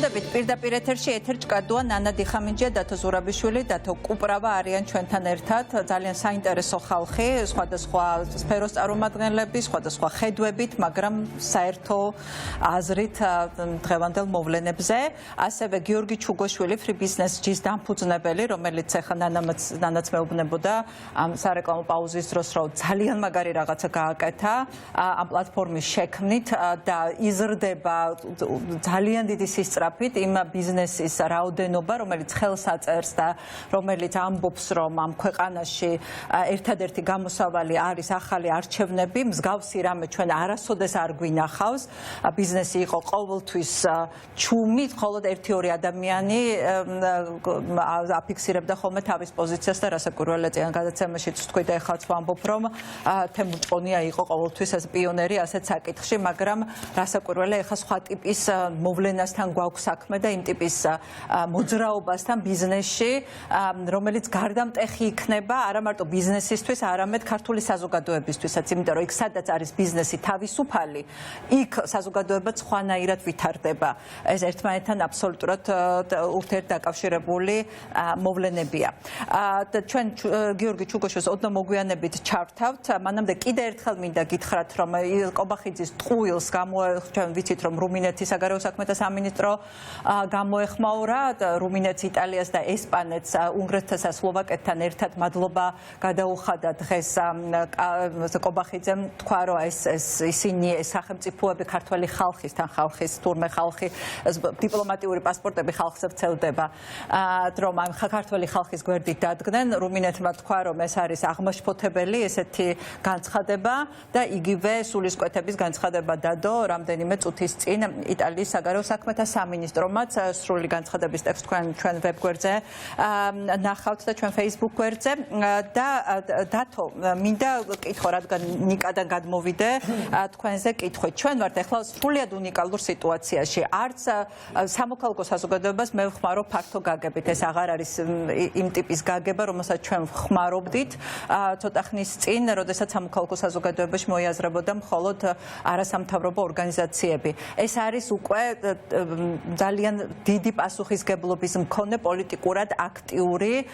მოგესალმებით პირდაპირ ეთერში ეთერჭკადოა ნანა დიხამინჯია, დათო ზურაბიშვილი, დათო კუპრავა არიან ჩვენთან ერთად. ძალიან საინტერესო ხალხი, სხვადასხვა სფეროს წარმომადგენლები, სხვადასხვა ხედვებით, მაგრამ საერთო აზრით დღევანდელ მოვლენებზე. ასევე გიორგი ჩუგოშვილი, Free Business G-ის დამფუძნებელი, რომელიც ახლა ნანაც მეუბნებოდა ამ სარეკლამო პაუზის დროს, რომ ძალიან მაგარი რაღაცა გააკეთა ამ პლატფორმის შექმნით და იზრდება ძალიან დიდი სისწრაფით იმ ბიზნესის რაოდენობა, რომელიც ხელს აწერს და რომელიც ამბობს, რომ ამ ქვეყანაში ერთადერთი გამოსავალი არის ახალი არჩევნები, მსგავსი რამე ჩვენ არასოდეს არ გვინახავს. ბიზნესი იყო ყოველთვის ჩუმი, მხოლოდ 1-2 ადამიანი აფიქსირებდა ხოლმე თავის პოზიციას და რასაკვირველია წინა გადაცემაშიც თქვი და ეხლაც ვამბობ, რომ თემურ ჭყონია იყო ყოველთვის ეს პიონერი ასეთ საკითხში, მაგრამ რასაკვირველია ეხლა სხვა ტიპის მოვლენასთან გვაქვს საქმე და იმ ტიპის მოძრაობასთან ბიზნესში, რომელიც გარდამტეხი იქნება არა მარტო ბიზნესისთვის, არამედ ქართული საზოგადოებისთვისაც, იმიტომ რომ იქ სადაც არის ბიზნესი თავისუფალი, იქ საზოგადოებაც სხვანაირად ვითარდება. ეს ერთმანეთთან აბსოლუტურად ურთიერთდაკავშირებული მოვლენებია. და ჩვენ გიორგი ჩუგოშვილს ოდნავ მოგვიანებით ჩავთავთ. მანამდე კიდე ერთხელ მინდა გითხრათ, რომ კობახიძის ტყუილს ჩვენ ვიცით, რომ რუმინეთის საგარეო საქმეთა სამინისტრო გამოეხმაურა, რუმინეთს, იტალიას და ესპანეთს, უნგრეთსა და სლოვაკეთთან ერთად მადლობა გადაუხადა დღეს კობახიძემ, თქვა, რომ ისინი სახელმწიფოები ქართველი ხალხისთან, ხალხის თურმე ხალხი დიპლომატიური პასპორტები ხალხს ვრცელდება, რომ ამ ქართველი ხალხის გვერდით დადგნენ. რუმინეთმა თქვა, რომ ეს არის აღმაშფოთებელი ესეთი განცხადება და იგივე სულისკვეთების განცხადება დადო რამდენიმე წუთის წინ იტალიის საგარეო საქმეთა სამინისტრომაც სრული განცხადების ტექსტს ჩვენ ვებ გვერდზე ნახავთ და ჩვენ Facebook გვერდზე და დათო მინდა კითხო, რადგან ნიკადან გადმოვიდე თქვენზე კითხვით. ჩვენ ვართ ახლა სრულიად უნიკალურ სიტუაციაში. არც სამოქალაქო საზოგადოებას მე ვხმარო ფართო გაგებით. ეს აღარ არის იმ ტიპის გაგება, რომელსაც ჩვენ ვხმარობდით ცოტა ხნის წინ, როდესაც სამოქალაქო საზოგადოებაში მოიაზრებოდა მხოლოდ არასამთავრობო ორგანიზაციები. ეს არის უკვე ძალიან დიდი პასუხისგებლობის მქონე პოლიტიკურად აქტიური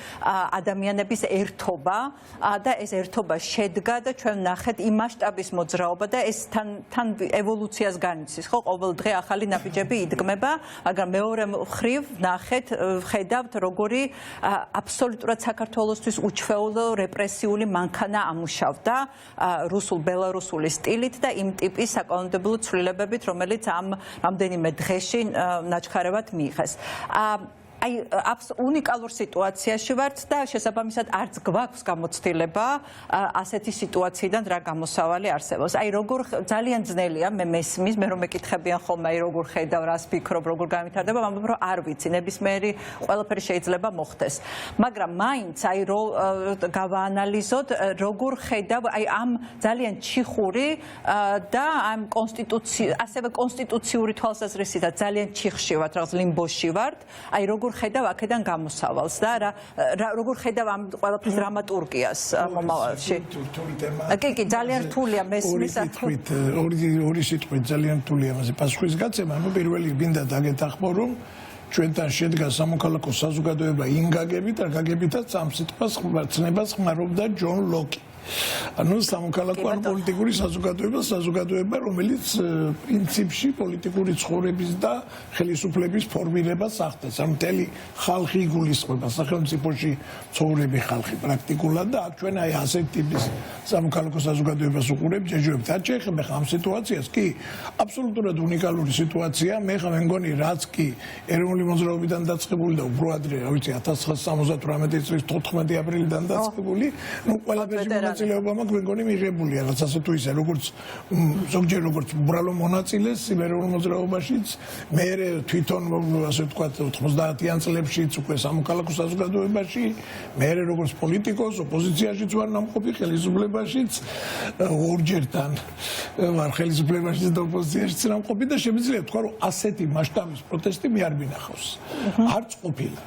ადამიანების ერთობა და ეს ერთობა შედგა და ჩვენ ნახეთ იმ მასშტაბის მოძრაობა და ეს თან ევოლუციას განიცდის, ხო, ყოველ დღე ახალი ნაბიჯები იდგმება, მაგრამ მეორე მხრივ ნახეთ, ხედავთ, როგორი აბსოლუტურად საქართველოსთვის უჩვეულო რეპრესიული მანქანა ამუშავდა რუსულ-ბელარუსული სტილით და იმ ტიპის საკანონმდებლო ცვლილებებით, რომელიც ამ რამდენიმე დღეში ნაჩქარევად მიიღეს. აი უნიკალურ სიტუაციაში ვართ და შესაბამისად არც გვაქვს გამოცდილება ასეთი სიტუაციიდან რა გამოსავალი არსებობს. აი როგორ ძალიან ძნელია მე მესმის, მე რომ მეკითხებიან ხოლმე აი როგორ ხედავ, რას ფიქრობ, როგორ გამვითარდება, ამბობ რომ არ ვიცი, ნებისმიერი ყველაფერი შეიძლება მოხდეს. მაგრამ მაინც აი რომ გავაანალიზოთ, როგორ ხედავ აი ამ ძალიან ჩიხური და ამ ასევე კონსტიტუციური თვალსაზრისითაც ძალიან ჩიხში ვართ, რაღაც ლიმბოში ვართ. აი როგორ ხედავ აქედან გამოსავალს და როგორ ხედავ ამ ყველაფრის დრამატურგიას მომავალში. კი, ძალიან რთულია მესმის. ორი სიტყვით ძალიან რთულია ამაზე პასუხის გაცემა. პირველი მინდა დაგეთახმო, რომ ჩვენთან შედგა სამოქალაქო საზოგადოება იმ გაგებით, რა გაგებითაც ამ სიტყვას ცნებას ხმარობდა ჯონ ლოკი. ანუ სამოქალაქო ან პოლიტიკური საზოგადოება, რომელიც პრინციპში პოლიტიკური ცხოვრების და ხელისუფლების ფორმირებას ახდენს. ანუ მთელი ხალხი იგულისხმება, სახელმწიფოში ცხოვრები ხალხი პრაქტიკულად და აქ ჩვენ აი ასეთ ტიპის სამოქალაქო საზოგადოებას უყურებთ, ჯეჯობთ. არ შეეხება ამ სიტუაციას, კი, აბსოლუტურად უნიკალური სიტუაცია. მე მგონი, რაც კი ეროვნული მოძრაობიდან დაწყებული და უფრო ადრე, რა ვიცი, 1978 წლის 14 აპრილიდან დაწყებული, ну ყველაფერი მონაწილეობა მაქვს, მეგონი მიღებულია, რაც ასე თუ ისე, როგორც ზოგჯერ როგორც უბრალო მონაწილეს ეროვნულ მოძრაობაშიც, მე თვითონ ასე ვთქვათ 90-იან წლებშიც უკვე სამოქალაქო საზოგადოებაში, მე როგორც პოლიტიკოს ოპოზიციაშიც ვარ ნამყოფი, ხელისუფლებაშიც ორჯერთან ვარ ხელისუფლებაშიც და ოპოზიციაშიც ნამყოფი და შემიძლია ვთქვა, რომ ასეთი მასშტაბის პროტესტი მე არ მინახავს. არც ყოფილა.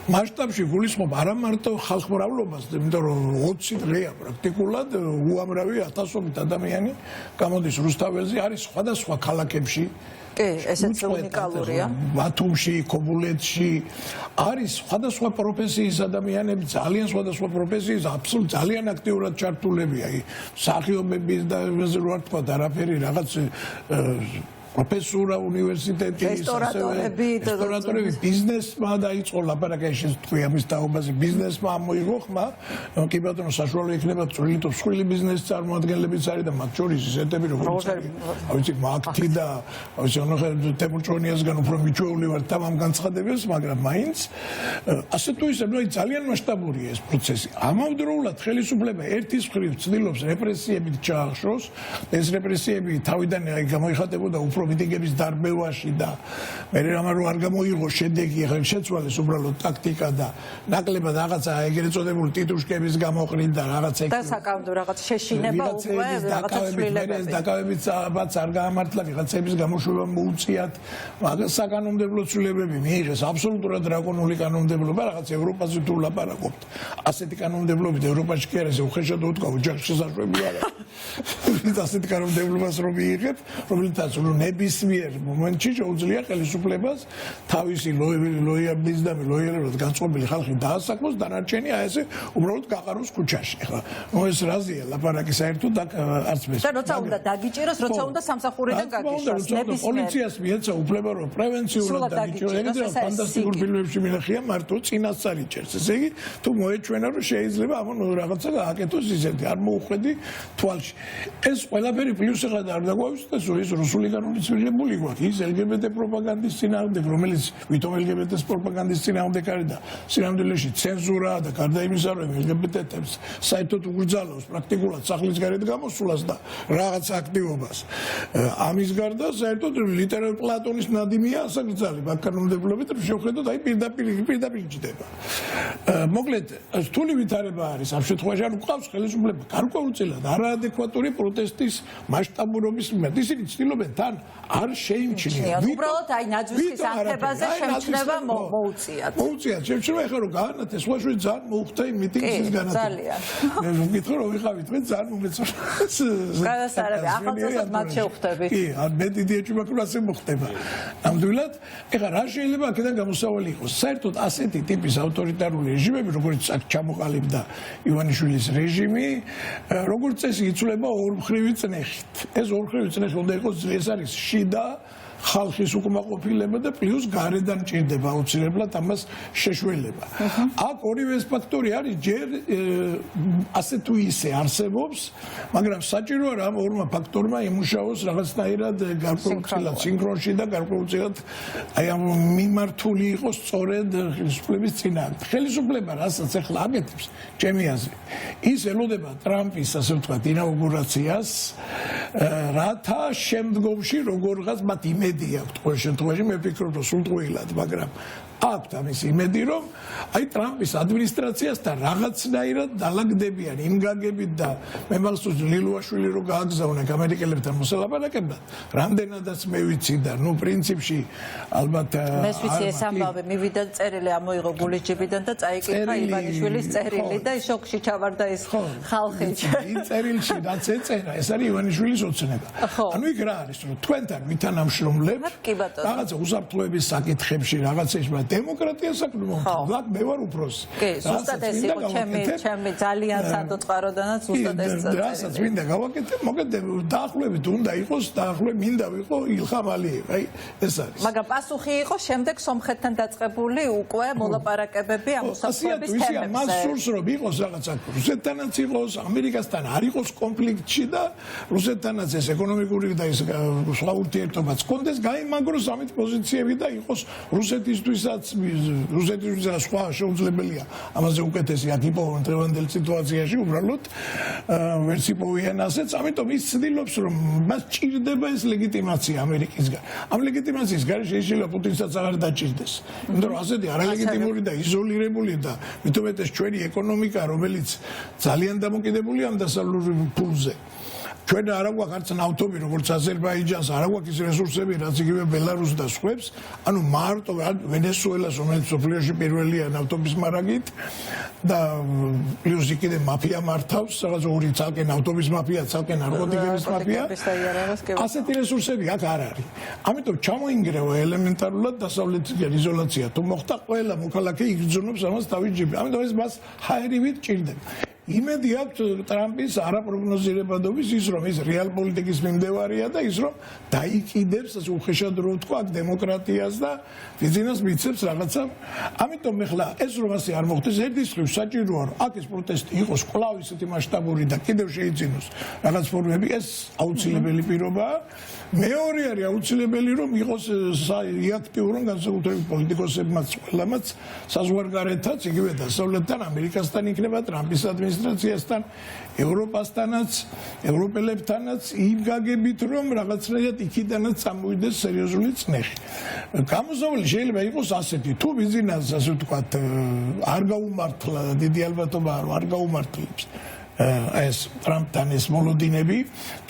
მასშტაბში გულისხმობ არა მარტო ხალხმრავლობას, იმიტომ რომ 20 დღეა პრაქტიკულად უამრავი ათასობით ადამიანი გამოდის რუსთაველზე, არის სხვადასხვა ქალაქებში. კი, ესეც უნიკალურია. ბათუმში, ქობულეთში არის სხვადასხვა პროფესიის ადამიანები, ძალიან სხვადასხვა პროფესიის, აბსოლუტურად ძალიან აქტიურად ჩართულები, აი, მსახიობების და ესე რა თქვა, არაფერი რაღაც პროფესორა უნივერსიტეტის, რესტორატორები, ბიზნესმა დაიწყო ლაპარაკი, თქვი ამის თაობაზე, ბიზნესმა მოიღო ხმა, კი ბატონო, საშუალო იქნება წვრილი თუ მსხვილი ბიზნესის წარმოადგენლებიც არის და მათ შორის ისეთები როგორც ვიცი, მაქთი და თემურჭონიასგან უფრო მიჩვეული ვარ თამამ განცხადებას, მაგრამ მაინც ასე თუ ისე ძალიან მასშტაბურია ეს პროცესი. ამავდროულად ხელისუფლება ერთის მხრივ ცდილობს რეპრესიებით ჩაახშოს, ეს რეპრესიები თავიდან გამოიხატებოდა უფრო მიტინგების დარბევაში და მე რამე რო არ გამოიღო შედეგი, ახლა შეცვალეს უბრალოდ ტაქტიკა და ნაკლებად რაღაცა ეგრეთ წოდებული ტიტუშკების გამოყრით და რაღაცა და საკავდო რაღაც შეშინება უკვე რაღაცა ცვლილებები. დაკავებებიც არ გაამართლა, ვიღაცების გამოშვება მოუწიათ, მაგას საკანონმდებლო ცვლილებები მიიღეს, აბსოლუტურად დრაკონული კანონმდებლობა, რაღაც ევროპაზე თუ ლაპარაკობთ. ასეთი კანონმდებლობით ევროპაში კი არის, უხეშად უთქვა, ოჯახში შესაძლებელი არ არის. ასეთი კანონმდებლობას რომ მიიღებ, რომელთაც ნებისმიერ მომენტში შეუძლია ხელისუფლებას თავისი ლოიალურად განწყობილი ხალხი დაასაქმოს, დანარჩენი აი ესე უბრალოდ გაყაროს ქუჩაში. ახლა ეს რაზეა ლაპარაკი საერთოდ არც მეს. და როცა უნდა დაგიჭიროს, როცა უნდა სამსახურიდან გაგიშვას, ნებისმიერ პოლიციას მიეცა უფლება რომ პრევენციულად დაგიჭიროს. ეგრე ფანტასტიკურ ფილმებში მინახია მარტო წინასწარ იჭერს. ესე იგი თუ მოეჩვენა რომ შეიძლება ამან რაღაცა გააკეთოს ისეთი, არ მოუხვედი თვალში. ეს ყველაფერი პლუსიღად არ დაგვაუწყდეს ის რუსული კანონის მიღებული გვაქვს. ის LGBT პროპაგანდის წინააღმდეგ, რომელიც ვითომ LGBT-ს პროპაგანდის წინააღმდეგ არის და სინამდვილეში ცენზურაა და გარდა იმისა, რომ LGBT-ებს საერთოდ უგრძალავს პრაქტიკულად სახლის გარეთ გამოსვლას და რაღაც აქტივობას. ამის გარდა საერთოდ ლიტერატურა პლატონის ნადიმია ასაკრძალი კანონმდებლობით შევხედოთ, აი პირდაპირ ჯდება. მოკლედ, რთული ვითარება არის ამ შემთხვევაში, არ უყავს ხელისუფლება გარკვეულწილად არაადეკვატური პროტესტის მასშტაბურობის მიმართ. ისინი ცდილობენ თან არ შეიმჩნიათ. უბრალოდ აი ნაძვისის ანთებაზე შემჩნევა მოუწიათ. მოუწიათ, შემჩნევა ახლა რომ გაანათეს, სხვაშვი ძალიან მოუხდა იმ მიტინგის განათება. ძალიან. მე ვკითხე რომ ვიყავით მე ძალიან მომეწონა. გადასარევი, ახალწლად მათ შევხვდებით. კი, მე დიდი ეჭვი მაქვს, ასე მოხდება. ნამდვილად, ეხლა რა შეიძლება აქედან გამოსავალი იყოს? საერთოდ ასეთი ტიპის ავტორიტარული რეჟიმები, როგორც აქ ჩამოყალიბდა ივანიშვილის რეჟიმი, როგორც წესი იცვლება ორმხრივი წნეხით. ეს ორმხრივი წნეხი უნდა იყოს ეს არის შიდა ხალხის უკმაყოფილება და პლუს გარედან ჭირდება აუცილებლად ამას შეშველება. აქ ორივე ეს ფაქტორი არის ჯერ ასე თუ ისე არსებობს, მაგრამ საჭიროა რა ორმა ფაქტორმა იმუშაოს რაღაცნაირად გარკვეულწილად სინქრონში და გარკვეულწილად აი ამ მიმართული იყოს სწორედ ხელისუფლების წინააღმდეგ. ხელისუფლება რასაც ახლა აკეთებს, ჩემი აზრით, ის ელოდება ტრამპის ასე ვთქვათ ინაუგურაციას, რათა შემდგომში როგორღაც მათ იმედი აქვს ყოველ შემთხვევაში, მე ვფიქრობ რომ სრულტყუილად, მაგრამ აქვთ ამის იმედი, რომ აი ტრამპის ადმინისტრაციასთან რაღაცნაირად დალაგდებიან იმ გაგებით და მე მახსოვს ლილუაშვილი რო გააგზავნა ამერიკელებთან მოსალაპარაკებლად, რამდენადაც მე ვიცი და ნუ პრინციპში ალბათ მე ვიცი ეს ამბავი მივიდა წერილი ამოიღო გულის ჯიბიდან და წაიკითხა ივანიშვილის წერილი და შოკში ჩავარდა ეს ხალხი. იმ წერილში რაც ეწერა, ეს არის ივანიშვილის ოცნება. ანუ იქ რა არის, რომ თქვენთან ვითანამშრომლებთ რაღაცა უსაფრთხოების საკითხებში, რაღაცეში დემოკრატია საკმაოდ მე ვარ უფროსი. კი, ზუსტად ეს იყო ჩემი ძალიან სადოწყაროდანაც ზუსტად ეს წერილი. რასაც მინდა გავაკეთებ, მოკლედ დაახლოებით უნდა იყოს, დაახლოებით მინდა ვიყო ილხამ ალიევი. აი ეს არის. მაგრამ პასუხი იყო შემდეგ სომხეთთან დაწყებული უკვე მოლაპარაკებები ამ უსაფრთხოების თემებზე. მას სურს რომ იყოს რაღაცა რუსეთთანაც იყოს, ამერიკასთან არ იყოს კონფლიქტში და რუსეთთანაც ეს ეკონომიკური და ეს სხვა ურთიერთობაც კონდეს, გაიმაგროს ამით პოზიციები და იყოს რუსეთისთვისაც რუსეთისთვისაც სხვა შეუძლებელია ამაზე უკეთესი აქ იპოვონ დღევანდელ სიტუაციაში უბრალოდ ვერც იპოვიან ასეც, ამიტომ ის ცდილობს რომ მას ჭირდება ეს ლეგიტიმაცია ამერიკისგან. ამ ლეგიტიმაციის გარეშე შეიძლება პუტინსაც აღარ დაჭირდეს. იმიტომ რომ ასეთი არალეგიტიმური და იზოლირებული და მithumetes ჩვენი ეკონომიკა, რომელიც ძალიან დამოკიდებულია ამ დასავლურ ფულზე. ჩვენ არ გვაქვს არც ნავთობი, როგორც აზერბაიჯანს, არ გვაქვს ის რესურსები, რაც იგივე ბელარუსს და სხვებს, ანუ მარტო ვენესუელას, რომელიც სოფლიოში პირველია ნავთობის მარაგით და პლუს კიდე მაფია მართავს, რაღაც ორი ცალკე ნავთობის მაფია, ცალკე ნარკოტიკების მაფია. ასეთი რესურსები აქ არ არის. ამიტომ ჩამოინგრევა ელემენტარულად დასავლეთიდან იზოლაცია. თუ მოხდა ყველა მოქალაქე იგრძნობს ამას თავის ჯიბში. ამიტომ ეს მას ჰაერივით ჭირდება. იმედი აქვს ტრამპის არაპროგნოზირებადობის ის რომ ის რეალ პოლიტიკის მიმდევარია და ის რომ დაიკიდებს ასე უხეშად რო ვთქვა აქ დემოკრატიას და ბიზნეს მიცემს რაღაცა. ამიტომ ეხლა ეს რომ ასე არ მოხდეს ერთის მხრივ საჭიროა რომ აქ ეს პროტესტი იყოს კვლავ ისეთი მასშტაბური და კიდევ შეიძინოს რაღაც ფორმები ეს აუცილებელი პირობაა. მეორე არის აუცილებელი რომ იყოს აქტიური განსაკუთრებით პოლიტიკოსებმაც ყველამაც საზღვარგარეთაც იგივე დასავლეთთან ამერიკასთან იქნება ტრამპის ადმინისტრაციასთან ევროპასთანაც ევროპელებთანაც იმ გაგებით რომ რაღაცნაირად იქიდანაც წამოვიდეს სერიოზული წნეხი. გამოსავალი შეიძლება იყოს ასეთი თუ ბიზნესს ასე ვთქვათ არ გაუმართლა და დიდი ალბათობაა რომ არ გაუმართლებს ეს ტრამპთან ეს მოლოდინები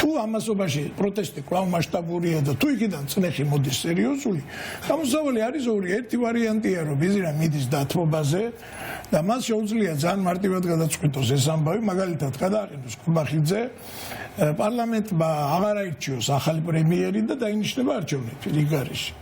თუ ამასობაში პროტესტი კვლავ მასშტაბურია და თუ იქიდან წნეხი მოდის სერიოზული გამოსავალი არის ორი ერთი ვარიანტია რომ ბიზნესა მიდის დათმობაზე და მას შეუძლია ძალიან მარტივად გადაწყვიტოს ეს ამბავი მაგალითად გადააყენოს კუბახიძე პარლამენტმა აღარ აირჩიოს ახალი პრემიერი და დაინიშნება არჩევნები რიგარიში.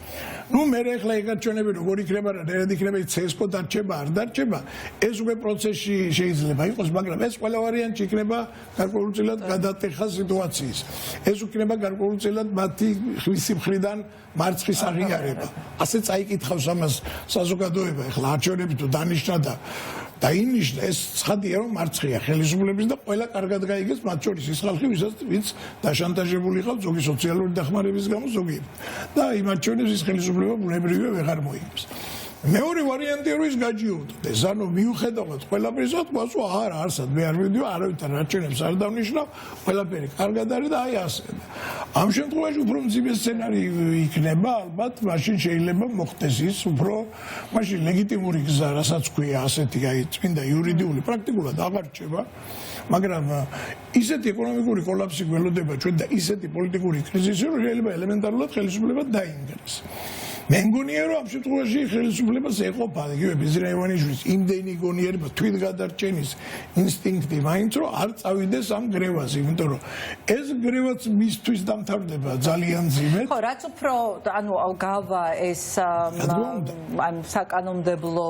ნუ მე ახლა ეგარჩევნები როგორ იქნება რა რად იქნება ცესკო დარჩება არ დარჩება ეს უკვე პროცესში შეიძლება იყოს მაგრამ ეს ყველა ვარიანტი იქნება გარკვეულწილად გადატეხა სიტუაციის ეს იქნება გარკვეულწილად მათი ხვისი მხრიდან მარცხის აღიარება ასე წაიკითხავს ამას საზოგადოება ახლა არჩევნები თუ დანიშნა და დაინიშნა ეს ცხადია რომ მარცხია ხელისუფლების და ყველა კარგად გაიგეს მათ შორის ის ხალხი ვინც დაშანტაჟებული ყავს ზოგი სოციალური დახმარების გამო ზოგი და იმ არჩევნებს ის ხელისუფლება ბუნებრივია ვეღარ მოიგებს. მეორე ვარიანტია რომ ის გაჯიურდეს ანუ მიუხედავად ყველაფრისა თქვასო არა არსად მე არ მივიდიო არავითარ არჩევნებს არ დავნიშნავ ყველაფერი კარგად არის და აი ასე ამ შემთხვევაში უფრო მძიმე სცენარი იქნება ალბათ მაშინ შეიძლება მოხდეს ის უფრო მაშინ ლეგიტიმური გზა რასაც ქვია ასეთი აი წმინდა იურიდიული პრაქტიკულად აღარ რჩება მაგრამ ისეთი ეკონომიკური კოლაფსი გველოდება ჩვენ და ისეთი პოლიტიკური კრიზისი რომ შეიძლება ელემენტარულად ხელისუფლება დაინგრეს. მე მგონია რომ ამ შემთხვევაში ხელისუფლებას ეყოფა იგივე ბიზნეს ივანიშვილის იმდენი გონიერება თვითგადარჩენის ინსტინქტი მაინც რომ არ წავიდეს ამ გრევაზე იმიტომ რომ ეს გრევაც მისთვის დამთავრდება ძალიან ძიმედ ხო რაც უფრო ანუ გავა ეს ამ საკანონმდებლო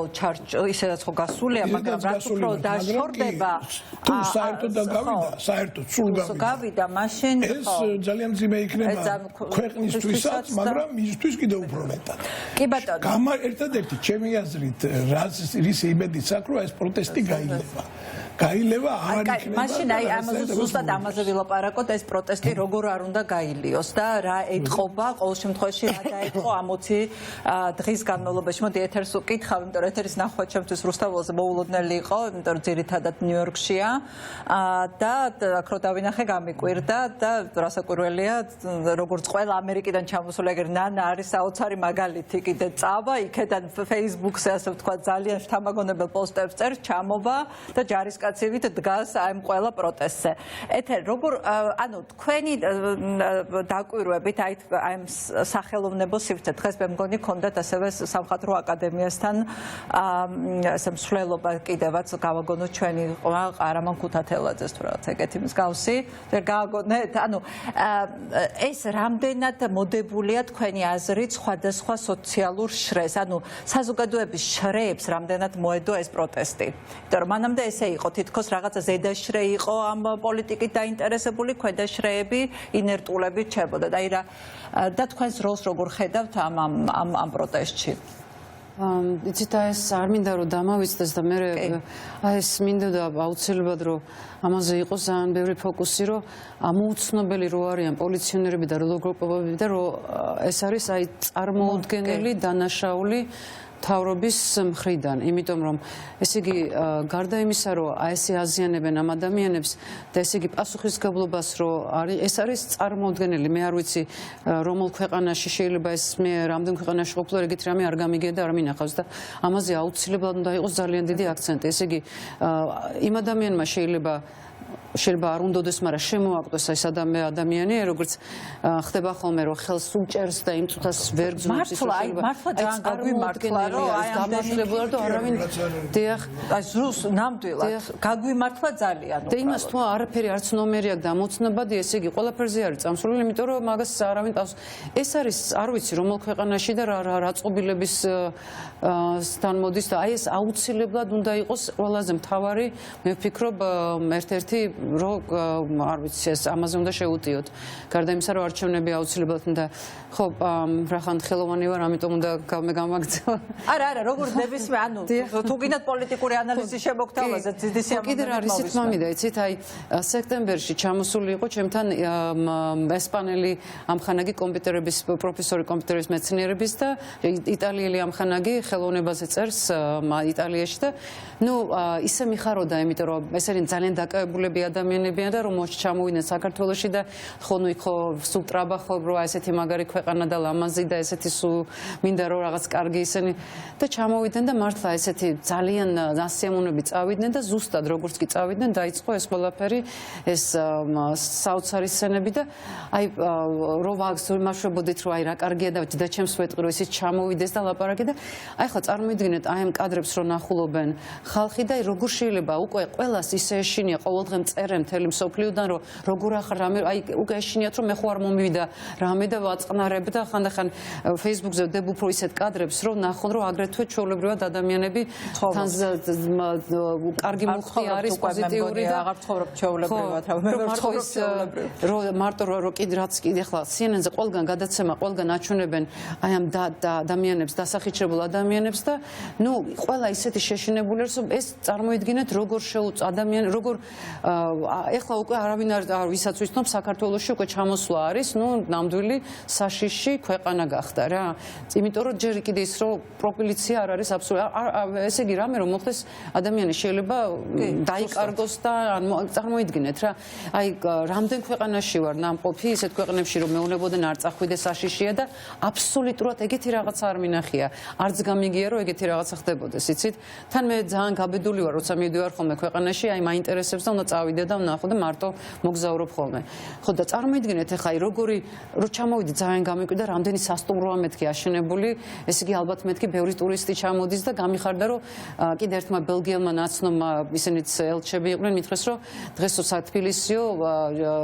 ისედაც ხო გასულია მაგრამ რაც უფრო დაშორდება თუ საერთოდ გავიდა საერთოდ სულ გავიდა მაშინ ეს ძალიან ძიმე იქნება ქვეყნისთვისაც მაგრამ მისთვის კიდევ უფრო მეტად კი ბატონო ერთადერთი ჩემი აზრით რის იმედიც აქვს რომ ეს პროტესტი გაილევა არ იქნება მაშინ აი ამაზე ზუსტად ამაზე ვილაპარაკოთ ეს პროტესტი როგორ არ უნდა გაილიოს და რა ეთყობა ყოველ შემთხვევაში რა დაეთყო ამ 20 დღის განმავლობაში მოდი ეთერს უკითხავ იმიტომ რომ ეთერის ნახვა ჩემთვის რუსთაველზე მოულოდნელი იყო იმიტომ რომ ძირითადად ნიუ-იორკშია და აქ რო დავინახე გამიკვირდა და რასაკვირველია როგორც ყველა ამერიკიდან ჩამოსული ეგერ ნანა არის საოცარი მაგალითი კიდე წავა იქიდან Facebook-ზე ასე ვთქვა ძალიან შთამაგონებელ პოსტებს წერს ჩამოვა და ჯარისკაცივით დგას ამ ყველა პროტესტზე. ეთერ როგორ ანუ თქვენი დაკვირვებით აი ამ სახელოვნებო სივრცე დღეს მე მგონი ქონდათ ასევე სამხატვრო აკადემიასთან ესე მსვლელობა კიდევაც გავაგონოთ ჩვენი ყარამან ქუთათელაძეს თუ რაღაც ეგეთი მსგავსი ვერ გააგონეთ ანუ ეს რამდენად მოდებულია თქვენი აზრით სხვადასხვა სოციალურ შრეს ანუ საზოგადოების შრეებს რამდენად მოედო ეს პროტესტი იმიტომ რომ მანამდე ესე იყო თითქოს რაღაცა ზედაშრე იყო ამ პოლიტიკით დაინტერესებული ქვედაშრეები ინერტულები რჩებოდა და აი რა და თქვენს როლს როგორ ხედავთ ამ პროტესტში იცით ეს არ მინდა რომ დამავიწყდეს და მე ეს მინდოდა აუცილებლად რომ ამაზე იყოს ძალიან ბევრი ფოკუსი რომ ამოუცნობელი რო არიან პოლიციონერები და როლოგროპები და რომ ეს არის აი წარმოუდგენელი დანაშაული თავრობის მხრიდან, იმიტომ რომ ესე იგი გარდა იმისა, რომ ესე აზიანებენ ამ ადამიანებს და ესე იგი პასუხისგებლობას რომ ეს არის წარმოუდგენელი, მე არ ვიცი რომელ ქვეყანაში შეიძლება ეს მე რამდენ ქვეყანაში ყოფილა ეგეთ რამე არ გამიგია და არ მინახავს და ამაზე აუცილებლად უნდა იყოს ძალიან დიდი აქცენტი. ესე იგი იმ ადამიანმა შეიძლება შეიძლება არ უნდადეს, მაგრამ შემოაკვდეს ეს ადამიანი, როგორც ხდება ხოლმე, რომ ხელს უჭერს და იმ წუთას ვერ გზნობს ის მართლა ძალიან გაგვიმართლა, რომ აი გამაშლებულა და არავინ დიახ, აი ზრუს ნამდვილად გაგვიმართლა ძალიან. და იმას თუ არაფერი არც ნომერი აქვს და ამოცნობადი, ესე იგი ყველაფერზე არის წამსვლელი, იმიტომ რომ მაგას არავინ ტავს. ეს არის არ ვიცი რომელ ქვეყანაში და რა წყობილების თან მოდის და აი ეს აუცილებლად უნდა იყოს ყველაზე მთავარი, მე ვფიქრობ, ერთ-ერთი რომ არ ვიცი ეს ამაზე უნდა შეუტიოთ. გარდა იმისა, რომ არჩევნები აუცილებლად უნდა ხო რახან ხელოვანი ვარ, ამიტომ უნდა გამაგზავნო. არა, როგორ ნებისმიერ, ანუ თუ გინდათ პოლიტიკური ანალიზი შემოგთავაზეთ, დიდი სიამოვნებით. კიდე არის ისეთ მამიდა, იცით, აი სექტემბერში ჩამოსული იყო ჩემთან ესპანელი ამხანაგი კომპიუტერების პროფესორი კომპიუტერების მეცნიერების და იტალიელი ამხანაგი ხელოვნებაზე წერს იტალიაში და ნუ ისე მიხაროდა, იმიტომ რომ ესენი ძალიან დაკავებულები ადამიანებია და რომ ჩამოვიდნენ საქართველოში და ხო ნუ იქ ხო სულ ტრაბახობ რომ ესეთი მაგარი ქვეყანა და ლამაზი და ესეთი სულ მინდა რომ რაღაც კარგი ისენი და ჩამოვიდნენ და მართლა ესეთი ძალიან ასიამოვნები წავიდნენ და ზუსტად როგორც კი წავიდნენ დაიწყო ეს ყველაფერი ეს საოცარი სცენები და აი რომ ვიმაშვებოდით რომ აი რა კარგია და ჩემს ვეტყვი რომ ისიც ჩამოვიდეს და ლაპარაკი და აი ხო წარმოიდგინეთ აი ამ კადრებს რომ ნახულობენ ხალხი და როგორ შეიძლება უკვე ყველას ისე ეშინია ყოველდღე წერენ მთელი მსოფლიოდან რომ როგორ ახარ რამე აი უკვე ეშინიათ რომ მე ხო არ მომივიდა რამე და ვაწყნარებ და ხანდახან Facebook-ზე ვდებ უფრო ისეთ კადრებს რომ ნახონ რომ აგრეთვე ჩვეულებრივად ადამიანები თან კარგი მუხტი არის პოზიტიური და აღარ ცხოვრობ ჩვეულებრივად რა მე ვერ ცხოვრობ ჩვეულებრივად რომ მარტო რომ კიდე რაც კიდე ახლა CNN-ზე ყველგან გადაცემა ყველგან აჩვენებენ აი ამ ადამიანებს დასახიჩრებულ ადამიანებს და ნუ ყველა ისეთი შეშინებული არის რომ ეს წარმოიდგინეთ როგორ შეუწ ადამიანი როგორ ეხლა უკვე არავინ არ ვისაც ვიცნობ საქართველოში უკვე ჩამოსვლა არის ნუ ნამდვილი საშიში ქვეყანა გახდა რა იმიტომ რომ ჯერ კიდე ის რომ პროპილიცია არ არის აბსოლუტურად ესე იგი რამე რომ მოხდეს ადამიანი შეიძლება დაიკარგოს და წარმოიდგინეთ რა აი რამდენ ქვეყანაში ვარ ნამყოფი ისეთ ქვეყნებში რომ მეუნებოდენ არ წახვიდეს საშიშია და აბსოლუტურად ეგეთი რაღაცა არ მინახია არც გამიგია რომ ეგეთი რაღაცა ხდებოდეს იცით თან მე ძალიან გაბედული ვარ როცა მივდივარ ხოლმე ქვეყანაში აი მაინტერესებს და უნდა წავიდე და ვნახო და მარტო მოგზაურობ ხოლმე ხო და წარმოიდგინეთ ახლა აი როგორი რო ჩამოვიდი ძალიან გამიკვირდა რამდენი სასტუმროა მეთქი აშენებული ესე იგი ალბათ მეთქი ბევრი ტურისტი ჩამოდის და გამიხარდა რომ კიდე ერთმა ბელგიელმა ნაცნობმა ისინიც ელჩები იყვნენ მითხრეს რომ დღესო თბილისიო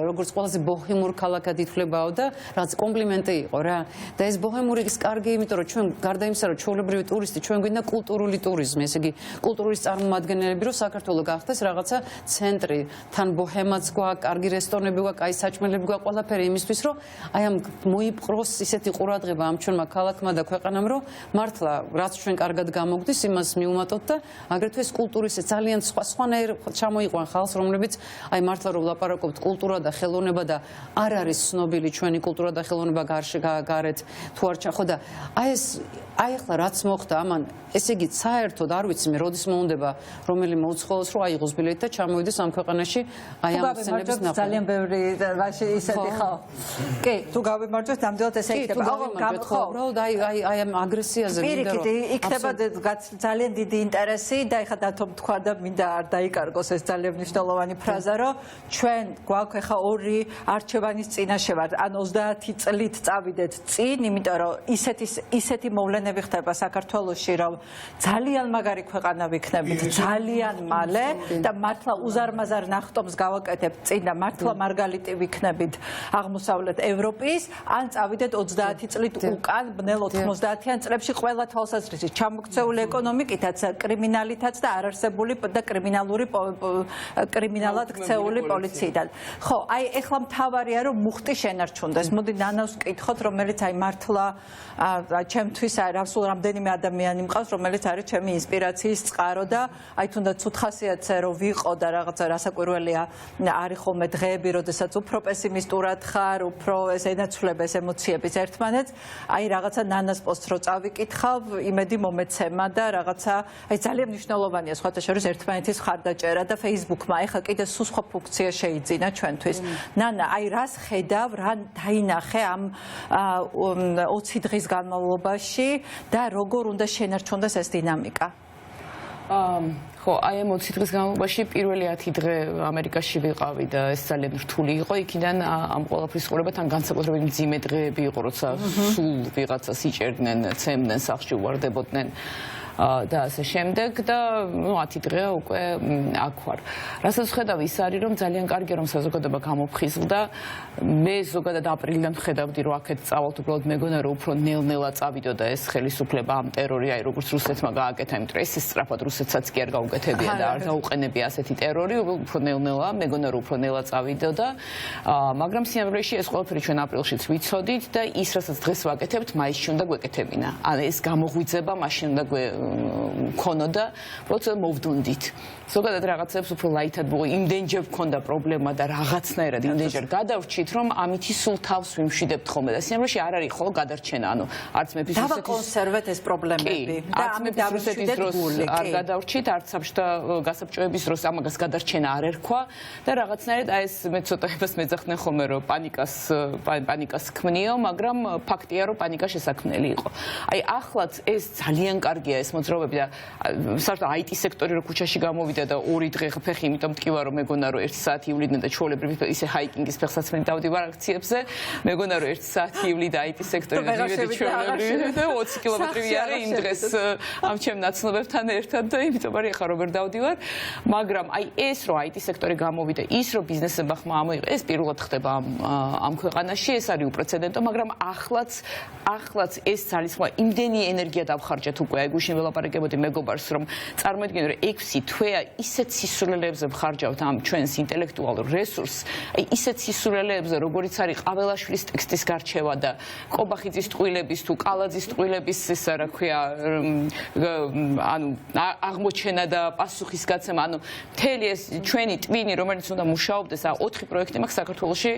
როგორც ყველაზე ბოჰემურ ქალაქად ითვლებაო და რაც კომპლიმენტი იყო რა და ეს ბოჰემური ის კარგი იმიტომ რომ ჩვენ გარდა იმისა რომ ჩვეულებრივი ტურისტი ჩვენ გვინდა კულტურული ტურიზმი ესე იგი კულტურის წარმომადგენლები რომ საქართველოს გახდეს რაღაცა ცენტრი თან ბოჰემაც გვაქვს კარგი რესტორნები გვაქვს კაი საჭმელები გვაქვს ყველაფერი იმისთვის რომ აი ამ მოიპყროს ისეთი ყურადღება ამ ჩვენმა ქალაქმა და ქვეყანამ რომ მართლა რაც ჩვენ კარგად გამოგდის იმას მიუმატოთ და აგრეთვე ეს კულტურის ძალიან სხვანაირ ჩამოიყვან ხალხს რომლებიც აი მართლა რომ ლაპარაკობთ კულტურა და ხელოვნება და არ არის ცნობილი ჩვენი კულტურა და ხელოვნება გარეთ თუ არ ხო და აი ეს აი ახლა რაც მოხდა ამან ესე იგი საერთოდ არ ვიცი მე როდის მოუნდება რომელიმე უცხოელს რომ აიღოს ბილეთი და ჩამოვიდეს ამ ქვეყანაში აი ამ სცენების ნახვა ძალიან ბევრი ვაში ისეთი ხო კი თუ გავიმარჯვეთ ნამდვილად ესე იქნება ხო უბრალოდ აი ამ აგრესიაზე მინდა რომ იქნება ძალიან დიდი ინტერესი და ეხლა დათომ თქვა და მინდა არ დაიკარგოს ეს ძალიან მნიშვნელოვანი ფრაზა რომ ჩვენ გვაქვს ეხლა ორი არჩევანის წინაშე ვართ ან 30 წლით წავიდეთ წინ იმიტომ რომ ისეთი მოვლენები ხდება საქართველოში რომ ძალიან მაგარი ქვეყანა ვიქნებით ძალიან მალე და მართლა უზარმაზარ ნახტომს გავაკეთებ წინ და მართლა მარგალიტი ვიქნებით აღმოსავლეთ ევროპის ან წავიდეთ 30 წლით უკან ბნელ 90-იან წლებში ყველა თვალსაზრისით ჩამოქცეული ეკონომიკითაც კრიმინალითაც და არარსებული და კრიმინალად ქცეული პოლიციიდან ხო აი ეხლა მთავარია რომ მუხტი შენარჩუნდეს მოდი ნანავს ვკითხოთ რომელიც აი მართლა ჩემთვის სულ რამდენიმე ადამიანი მყავს რომელიც არის ჩემი ინსპირაციის წყარო და აი თუნდაც უთხასიათზე რომ ვიყო და რაღაცა რასაკვირველია არის ხოლმე დღეები როდესაც უფრო პესიმისტურად ხარ უფრო ეს ენაცვლებს ემოციების ერთმანეთს აი რაღაცა ნანას პოსტს რო წავიკითხავ იმედი მომეცემა და რაღაცა აი ძალიან მნიშვნელოვანია სხვათა შორის ერთმანეთის ხარდაჭერა და Facebook-მა ეხლა კიდე სულ სხვა ფუნქცია შეიძინა ჩვენთვის ნანა აი რას ხედავ რა დაინახე ამ 20 დღის განმავლობაში და როგორ უნდა შენარჩუნდეს ეს დინამიკა? ხო, აი ამ 20 დღის განმავლობაში პირველი 10 დღე ამერიკაში ვიყავი და ეს ძალიან რთული იყო. იქიდან ამ ყველაფრის ყურება თან განსაკუთრებით მძიმე დღეები იყო, როცა სულ ვიღაცას იჭერდნენ, ცემდნენ, სახლში უვარდებოდნენ. და ასე შემდეგ და 10 დღეა უკვე აქ ვარ. რასაც ხედავ ის არის რომ ძალიან კარგია რომ საზოგადოება გამოფხიზლდა. მე ზოგადად აპრილიდან ხედავდი რომ აქეთ წავალთ უბრალოდ მეგონა რომ უფრო ნელ-ნელა წავიდოდა ეს ხელისუფლება ამ ტერორი აი როგორც რუსეთმა გააკეთა იმიტომ რომ ეს სწრაფად რუსეთსაც კი არ გაუკეთებია და არ დაუყენებია ასეთი ტერორი უფრო ნელ-ნელა მეგონა რომ უფრო ნელა წავიდოდა. მაგრამ სიამოვნებაში ეს ყველაფერი ჩვენ აპრილშიც ვიცოდით და ის რასაც დღეს ვაკეთებთ მაისში უნდა გვეკეთებინა. ან ეს გამოღვიძება მაშინ უნდა ქონოდა, უბრალოდ მოვდუნდით. ზოგადად რაღაცებს უფრო ლაითად ვუყო, იმდენჯერ ვქონდა პრობლემა და რაღაცნაირად იმდენჯერ გადავრჩით, რომ ამითი სულ თავს ვიმშვიდებთ ხოლმე და სიამოვნებაში არ არის ხოლმე გადარჩენა, ანუ არც მეფის რუსეთის დავაკონსერვეთ ეს პრობლემები და ამით რუსეთის დროს არ გადავრჩით, არც საბჭოთა გასაბჭოების დროს ამაგას გადარჩენა არ ერქვა და რაღაცნაირად აი ეს მე ცოტა ებას მეძახდნენ ხოლმე რომ პანიკას ქმნიო, მაგრამ ფაქტია რომ პანიკა შესაქმნელი იყო. აი ახლაც ეს ძალიან კარგია ეს მოძრაობები და საერთოდ IT სექტორი რო ქუჩაში გამოვიდა და 2 დღე ფეხი იმიტომ მткиვა რომ მეგონა რომ 1 საათი ივლიდნენ და ჩვეულებრივ ისე ჰაიკინგის ფეხსაცმელი დავდივარ აქციებზე მეგონა რომ 1 საათი ივლიდა IT სექტორი და ჩვეულებრივ და 20 კილომეტრი არა იმ დღეს ამ ჩემ ნაცნობებთან ერთად და იმიტომ არის ახლა როგორ დავდივარ მაგრამ აი ეს რომ IT სექტორი გამოვიდა ის რომ ბიზნესებმა ხმა ამოიღო ეს პირველად ხდება ამ ქვეყანაში ეს არის უპრეცედენტო მაგრამ ახლაც ეს ძალისხმევა იმდენი ენერგია დავხარჯეთ უკვე აი გუშინ ველაპარაკებოდი მეგობარს რომ წარმოიდგინე რომ 6 თვეა ისეთ სისულელებზე ვხარჯავთ ამ ჩვენს ინტელექტუალურ რესურსს აი ისეთ სისულელებზე როგორიც არის ყაველაშვილის ტექსტის გარჩევა და კობახიძის ტყუილების თუ კალაძის ტყუილების ესა რა ქვია ანუ აღმოჩენა და პასუხისგაცემა ანუ მთელი ეს ჩვენი ტვინი რომელიც უნდა მუშაობდეს 4 პროექტი მაქვს საქართველოში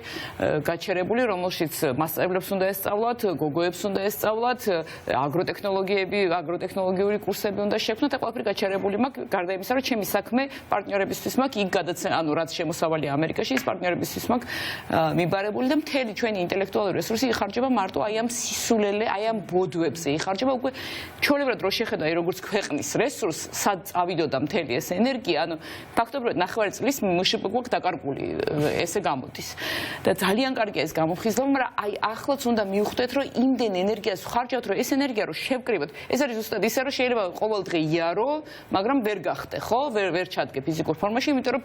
გაჩერებული რომელშიც მასწავლებლებს უნდა ესწავლათ გოგოებს უნდა ესწავლათ აგროტექნოლოგიური კურსები უნდა შექმნათ და ყველაფერი გაჩერებული მაქვს გარდა იმისა რომ ჩემი საქმე პარტნიორებისთვის მაქვს იქ გადაცემა ანუ რაც შემოსავალია ამერიკაში ის პარტნიორებისთვის მაქვს მიბარებული და მთელი ჩვენი ინტელექტუალური რესურსი იხარჯება მარტო აი ამ სისულელე აი ამ ბოდვებზე იხარჯება უკვე ჩვეულებრივად რო შეხედა აი როგორც ქვეყნის რესურს სად წავიდოდა მთელი ეს ენერგია ანუ ფაქტობრივად 9 წლის მუშაობა გვაქვს დაკარგული ესე გამოდის და ძალიან კარგია ეს გამოფხიზლება მაგრამ აი ახლაც უნდა მივხვდეთ რომ იმდენ ენერგიას ვხარჯავთ რომ ეს ენერგია რო შევკრიბოთ ეს არის ზუსტად ისე რომ შეიძლება ყოველ დღე იარო მაგრამ ვერ გახდე ხო ვერ ჩადგე ფიზიკურ ფორმაში იმიტომ რომ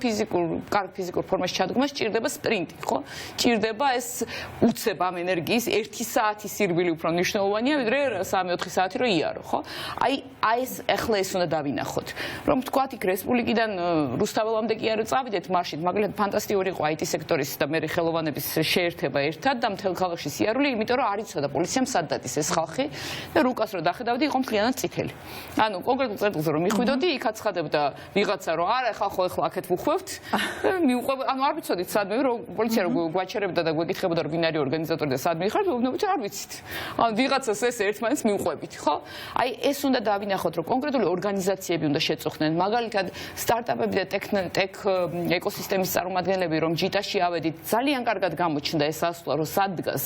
კარგ ფიზიკურ ფორმაში ჩადგმა სჭირდება სპრინტი ხო სჭირდება ეს უცებ ამ ენერგიის 1 საათი სირბილი უფრო მნიშვნელოვანია ვიდრე 3-4 საათი რო იარო ხო აი ეს ახლა ეს უნდა დავინახოთ რომ თქვათ იქ რესპუბლიკიდან რუსთაველამდე კი არ წავიდეთ მარშით მაგალითად ფანტასტიკური იყო IT სექტორის და მე ხელოვანების შეერთება ერთად და მთელ ქალაქში სიარული იმიტომ რომ არ იცოდა პოლიციამ სად დადის ეს ხალხი და რუკას რო დახედავდი იყო მთლიანად წითელი ანუ კონკრეტულ წერტილზე რომ მიხვიდოდი იქ აცხადებდა ვიღაცა რომ არა ხალხო ახლა აქეთ ვუხვევთ მიუყვებ ანუ არ ვიცოდით სად მე რომ პოლიცია რო გვაჩერებდა და გვეკითხებოდა რომ ვინ არის ორგანიზატორი და სად მიხართ ვუბნებით არ ვიცით ანუ ვიღაცას ეს ერთმანეთს მიუყვებით ხო აი ეს უნდა დავინახოთ რომ კონკრეტული ორგანიზაციები უნდა შეწუხდნენ მაგალითად სტარტაპები და ტექ ეკოსისტემის წარმომადგენლები რომ ჯიტაში ავედით ძალიან კარგად გამოჩნდა ეს ასვლა რომ სადგას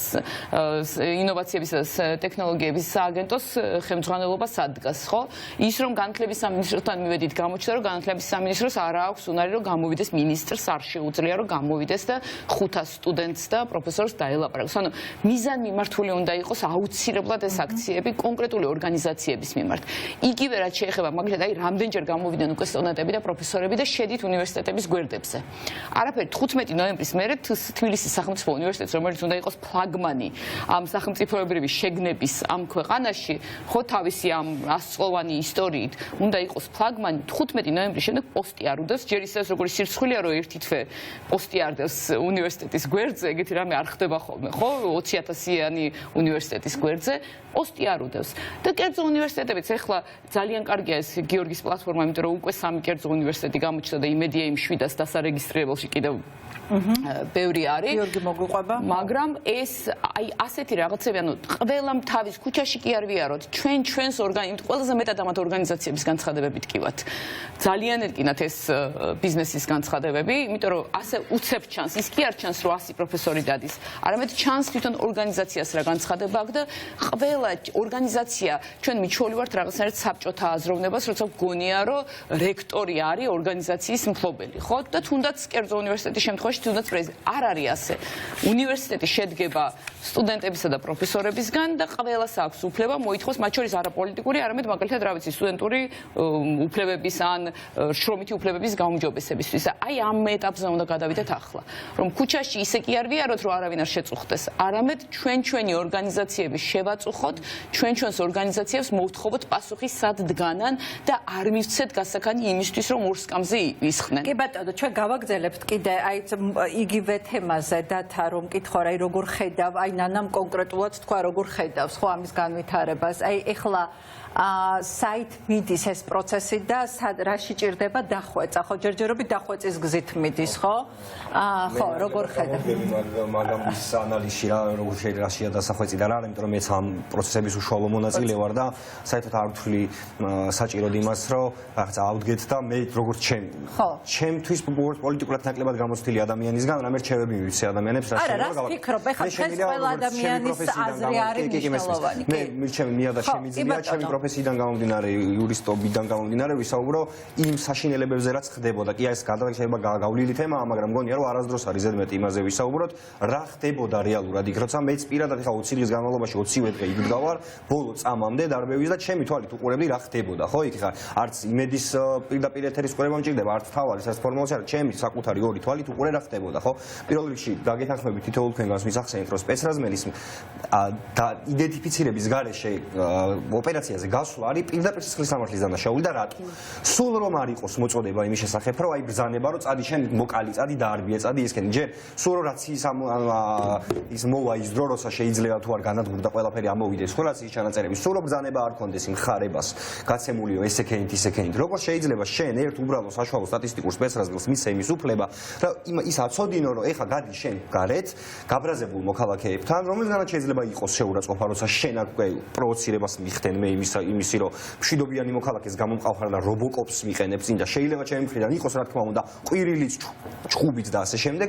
ინოვაციების და ტექნოლოგიების სააგენტოს ხელმძღვანელობა სადგას ხო ის რომ განათლების სამინისტროსთან მივედით გამოჩნდა რომ განათლების სამინისტროს არ აქვს უნარი რომ გამოვიდეს მინისტრს არ შეუძლია რომ გამოვიდეს და 500 სტუდენტს და პროფესორს დაელაპარაკოს ანუ მიზან მიმართული უნდა იყოს აუცილებლად ეს აქციები კონკრეტული ორგანიზაციების მიმართ იგივე რაც შეეხება მაგალითად აი რამდენჯერ გამოვიდნენ უკვე სტუდენტები და პროფესორები და შედით უნივერსიტეტების გვერდებზე არაფერი 15 ნოემბრის მერე თბილისის სახელმწიფო უნივერსიტეტს რომელიც უნდა იყოს ფლაგმანი ამ სახელმწიფოებრივი შეგნების ამ ქვეყანაში ხო თავისი ამ 100-წლოვანი ისტორიით უნდა იყოს ფლაგმანი 15 ნოემბრის შემდეგ პოსტი არ უდევს ჯერ ისე როგორი სირცხვილია რომ ერთი თვე პოსტი არ დევს უნივერსიტეტის გვერდზე ეგეთი რამე არ ხდება ხოლმე ხო 20,000-იანი უნივერსიტეტის გვერდზე პოსტი არ უდევს და კერძო უნივერსიტეტებიც ეხლა ძალიან კარგია ეს გიორგის პლატფორმა იმიტომ რომ უკვე 3 კერძო უნივერსიტეტი გამოჩნდა და იმედია იმ 700 დასარეგისტრირებელში კიდევ ბევრი არის გიორგი მოგვიყვება მაგრამ ეს აი ასეთი რაღაცები ანუ ყველამ თავის ქუჩაში კი არ ვიაროთ ჩვენს ყველას ყველაზე მეტად ამათ ორგანიზაციების განცხადებები ტკივათ. ძალიან ერკინათ ეს ბიზნესის განცხადებები, იმიტომ რომ ასე უცებ ჩანს, ის კი არ ჩანს, რომ 100 პროფესორი დადის. არამედ ჩანს თვითონ ორგანიზაციას რა განცხადება აქვს და ყველა ორგანიზაცია ჩვენ მიჩვეული ვართ რაღაცნაირად საბჭოთა აზროვნებას, როცა გონია რომ რექტორი არის ორგანიზაციის მფლობელი, ხო? და თუნდაც კერძო უნივერსიტეტის შემთხვევაში თუნდაც პრეზიდენტი არ არის ასე. უნივერსიტეტი შედგება სტუდენტებისა და პროფესორებისგან და ყველას აქვს უფლება მოითხოვს მათ შორის არაპოლიტიკური, არამედ მაგალითად რა ვიცი, სტუდენტური უფლებების ან შრომითი უფლებების გაუმჯობესებისთვის. აი ამ ეტაპზე უნდა გადავიდეთ ახლა, რომ ქუჩაში ისე კი არ ვიაროთ, რომ არავინ არ შეწუხდეს, არამედ ჩვენი ორგანიზაციები შევაწუხოთ, ჩვენს ორგანიზაციებს მოვთხოვოთ პასუხი სად დგანან და არ მივცეთ გასაქანი იმისთვის, რომ ორსკამზე ისხნენ. კი ბატონო, ჩვენ გავაგზავნებთ კიდე აი იგივე თემაზე დათა რომ მკითხო რა როგორ ხედავ, აი ნანამ კონკრეტულად თქვა როგორ ხედავს ხო ამის განვითარებას. აი ეხლა საით მიდის ეს პროცესი და რაში ჭირდება დახვეწა, ხო ჯერჯერობით დახვეწის გზით მიდის, ხო? ხო, როგორ ხედავ? მაგრამ ის ანალიზი რა როგორ შეიძლება დასახვეწი და რა, იმიტომ რომ მეც ამ პროცესების უშუალო მონაწილე ვარ და საერთოდ არ ვთვლი საჭიროდ იმას, რომ რაღაცა ავდგეთ და მე როგორც ჩემთვის პოლიტიკურად ნაკლებად გამოცდილი ადამიანისგან რამე რჩევები მივიცე ადამიანებს რა შეიძლება გავაკეთო. არა, რა ფიქრობ, ეხლა ეს ყველა ადამიანის აზრი არის მნიშვნელოვანი. მე მირჩევი მია და შემიძლია ჩემი პროფესიიდან გამომდინარე, იურისტობიდან გამომდინარე, ვისაუბრო იმ საშინელებებზე, რაც ხდებოდა. კი ეს გადაშეიძლება გავლილი თემაა, მაგრამ მგონია რომ არასდროს არის ზედმეტი იმაზე ვისაუბროთ, რა ხდებოდა რეალურად იქ, როცა მეც პირადად ეხლა 20 წლის განმავლობაში 20 დღე იქ ვდგავარ, ბოლო წამამდე დარბევის და ჩემი თვალით უყურებდი რა ხდებოდა, ხო? იქ ხა არც იმედის პირდაპირ ეთერის ყურება მჭირდება, არც თავარის ეს ფორმულაცია, ჩემი საკუთარი ორი თვალით უყურე რა ხდებოდა, ხო? პირველ რიგში დაგეთანხმებით თითოეულ თქვენგანს მისახსენეთ, რომ სპეცრაზმენის და იდენტიფიცირების გარეშე ოპერაციაზე გასვლა არის პირდაპირ სისხლის სამართლის დანაშაული და რატო? სულ რომ არ იყოს მოწოდება იმის შესახებ, რომ აი ბრძანება, რომ წადი შენ მოკალი, წადი დაარბიე, წადი ისქენი, ჯერ სულ რომ რაც ის მოვა ის დრო, როცა შეიძლება თუ არ განადგურდა ყველაფერი ამოვიდეს, ხო რაც ის ჩანაწერები, სულ რომ ბრძანება არ ქონდეს იმ ხარებას, გაცემულიო ესექენით, ისექენით, როგორ შეიძლება შენ ერთ უბრალო საშუალო სტატისტიკურ სპეცრაზმელს მისცე იმის უფლება და ის აცოდინო, რომ ეხა გადი შენ გარეთ, გაბრაზებულ მოქალაქეებთან, რომელზეც შეიძლება იყოს შეურაცხყოფა, როცა შენ უკვე პროვოცირებას მიხდენ მე იმისი რომ მშვიდობიანი მოქალაქეს გამომყავხარ და რობოკოპს მიყენებ წინ და შეიძლება ჩემი მხრიდან იყოს რა თქმა უნდა ყვირილიც ჩხუბიც და ასე შემდეგ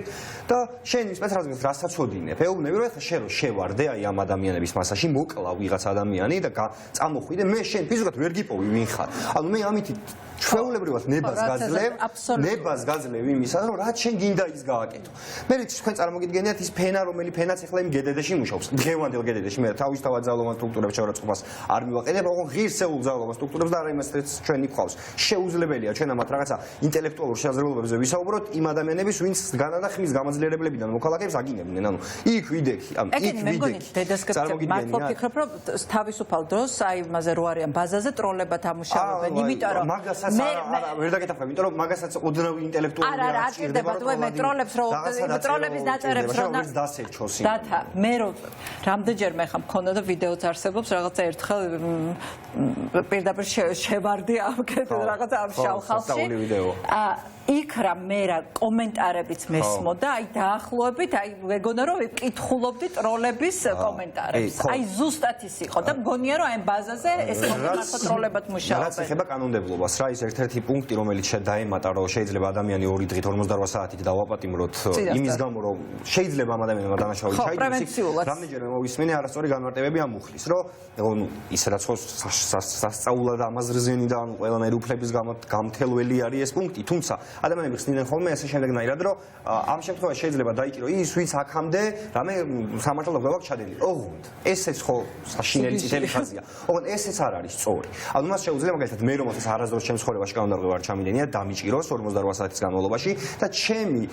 და შენ სპეცრაზმელს რასაც ოდინებ ეუბნები რომ ეხლა შენ რო შევარდე აი ამ ადამიანების მასაში მოკლა ვიღაც ადამიანი და წამოხვიდე მე შენ ფიზიკურად ვერ გიპოვი ვინ ხარ ანუ მე ამით ჩვეულებრივად ნებას გაძლევ იმისა რომ რაც შენ გინდა ის გააკეთო მე თქვენ წარმოგიდგენიათ ის ფენა რომელი ფენაც ეხლა იმ გედედეში მუშაობს დღევანდელ გედედეში მე თავისთავად ძალოვან სტრუქტურებს შეურაცხყოფას არ მივაყენებ ოღონდ ღირსეულ ძალოვან სტრუქტურებს და არა იმასაც ჩვენ ნიქვავს შეუძლებელია ჩვენ ამათ რაღაცა ინტელექტუალურ შესაძლებლობებზე ვისაუბროთ იმ ადამიანების ვინც განა და ხმის გამაძლიერებლებიდან მოქალაქეებს აგინებდნენ ანუ იქ ვიდექი ანუ იქ ვიდექი მართლა ვფიქრობ რომ თავისუფალ დროს აი იმაზე რო არიან ბაზაზე ტროლებად ამუშავებენ იმიტომ რომ არა ვერ დაგეთახმები იმიტომ რომ მაგასაც ოდნავ ინტელექტუალური არა არ ჭირდება თუ მე ტროლებს რო ტროლების დაწერებს რო დასერჩოს დათა მე რო რამდენჯერმე ხა მქონდა და ვიდეოც არსებობს რაღაცა ერთხელ პირდაპირ შევარდი ამკეთ რაღაცა ამ შავ ხალხში იქ რა მე რა კომენტარებიც მესმოდა აი დაახლოებით აი მეგონა რომ ვიკითხულობდი ტროლების კომენტარებს აი ზუსტად ის იყო და მგონია რომ აი ბაზაზე ეს მართლა ტროლებად მუშაობენ რაც ეხება კანონმდებლობას რა ის ერთ-ერთი პუნქტი რომელიც დაემატა რომ შეიძლება ადამიანი 2 დღით 48 საათით დავაპატიმროთ იმის გამო რომ შეიძლება ამ ადამიანმა დანაშაული ჩაიგდეს რამდენჯერმე მოვისმენე არასწორი განმარტებები ამ მუხლის რომ ის რაც სასწაულად ამაზრზენი და ყველანაირი უფლების გამთელველი არის ეს პუნქტი თუმცა ადამიანები ხსნიდნენ ხოლმე ესე შემდეგნაირად რომ ამ შემთხვევაში შეიძლება დაიჭირო ის ვინც აქამდე რამე სამართალ გვაქვს ჩადენილი ოღონდ ესეც ხო საშინელი წითელი ხაზია ოღონდ ესეც არ არის სწორი ანუ მას შეუძლია მაგალითად მე რომელსაც არასდროს ჩემს ცხოვრებაში კანონმდებლობა არ ჩამიდენია დამიჭიროს 48 საათის განმავლობაში და ჩემი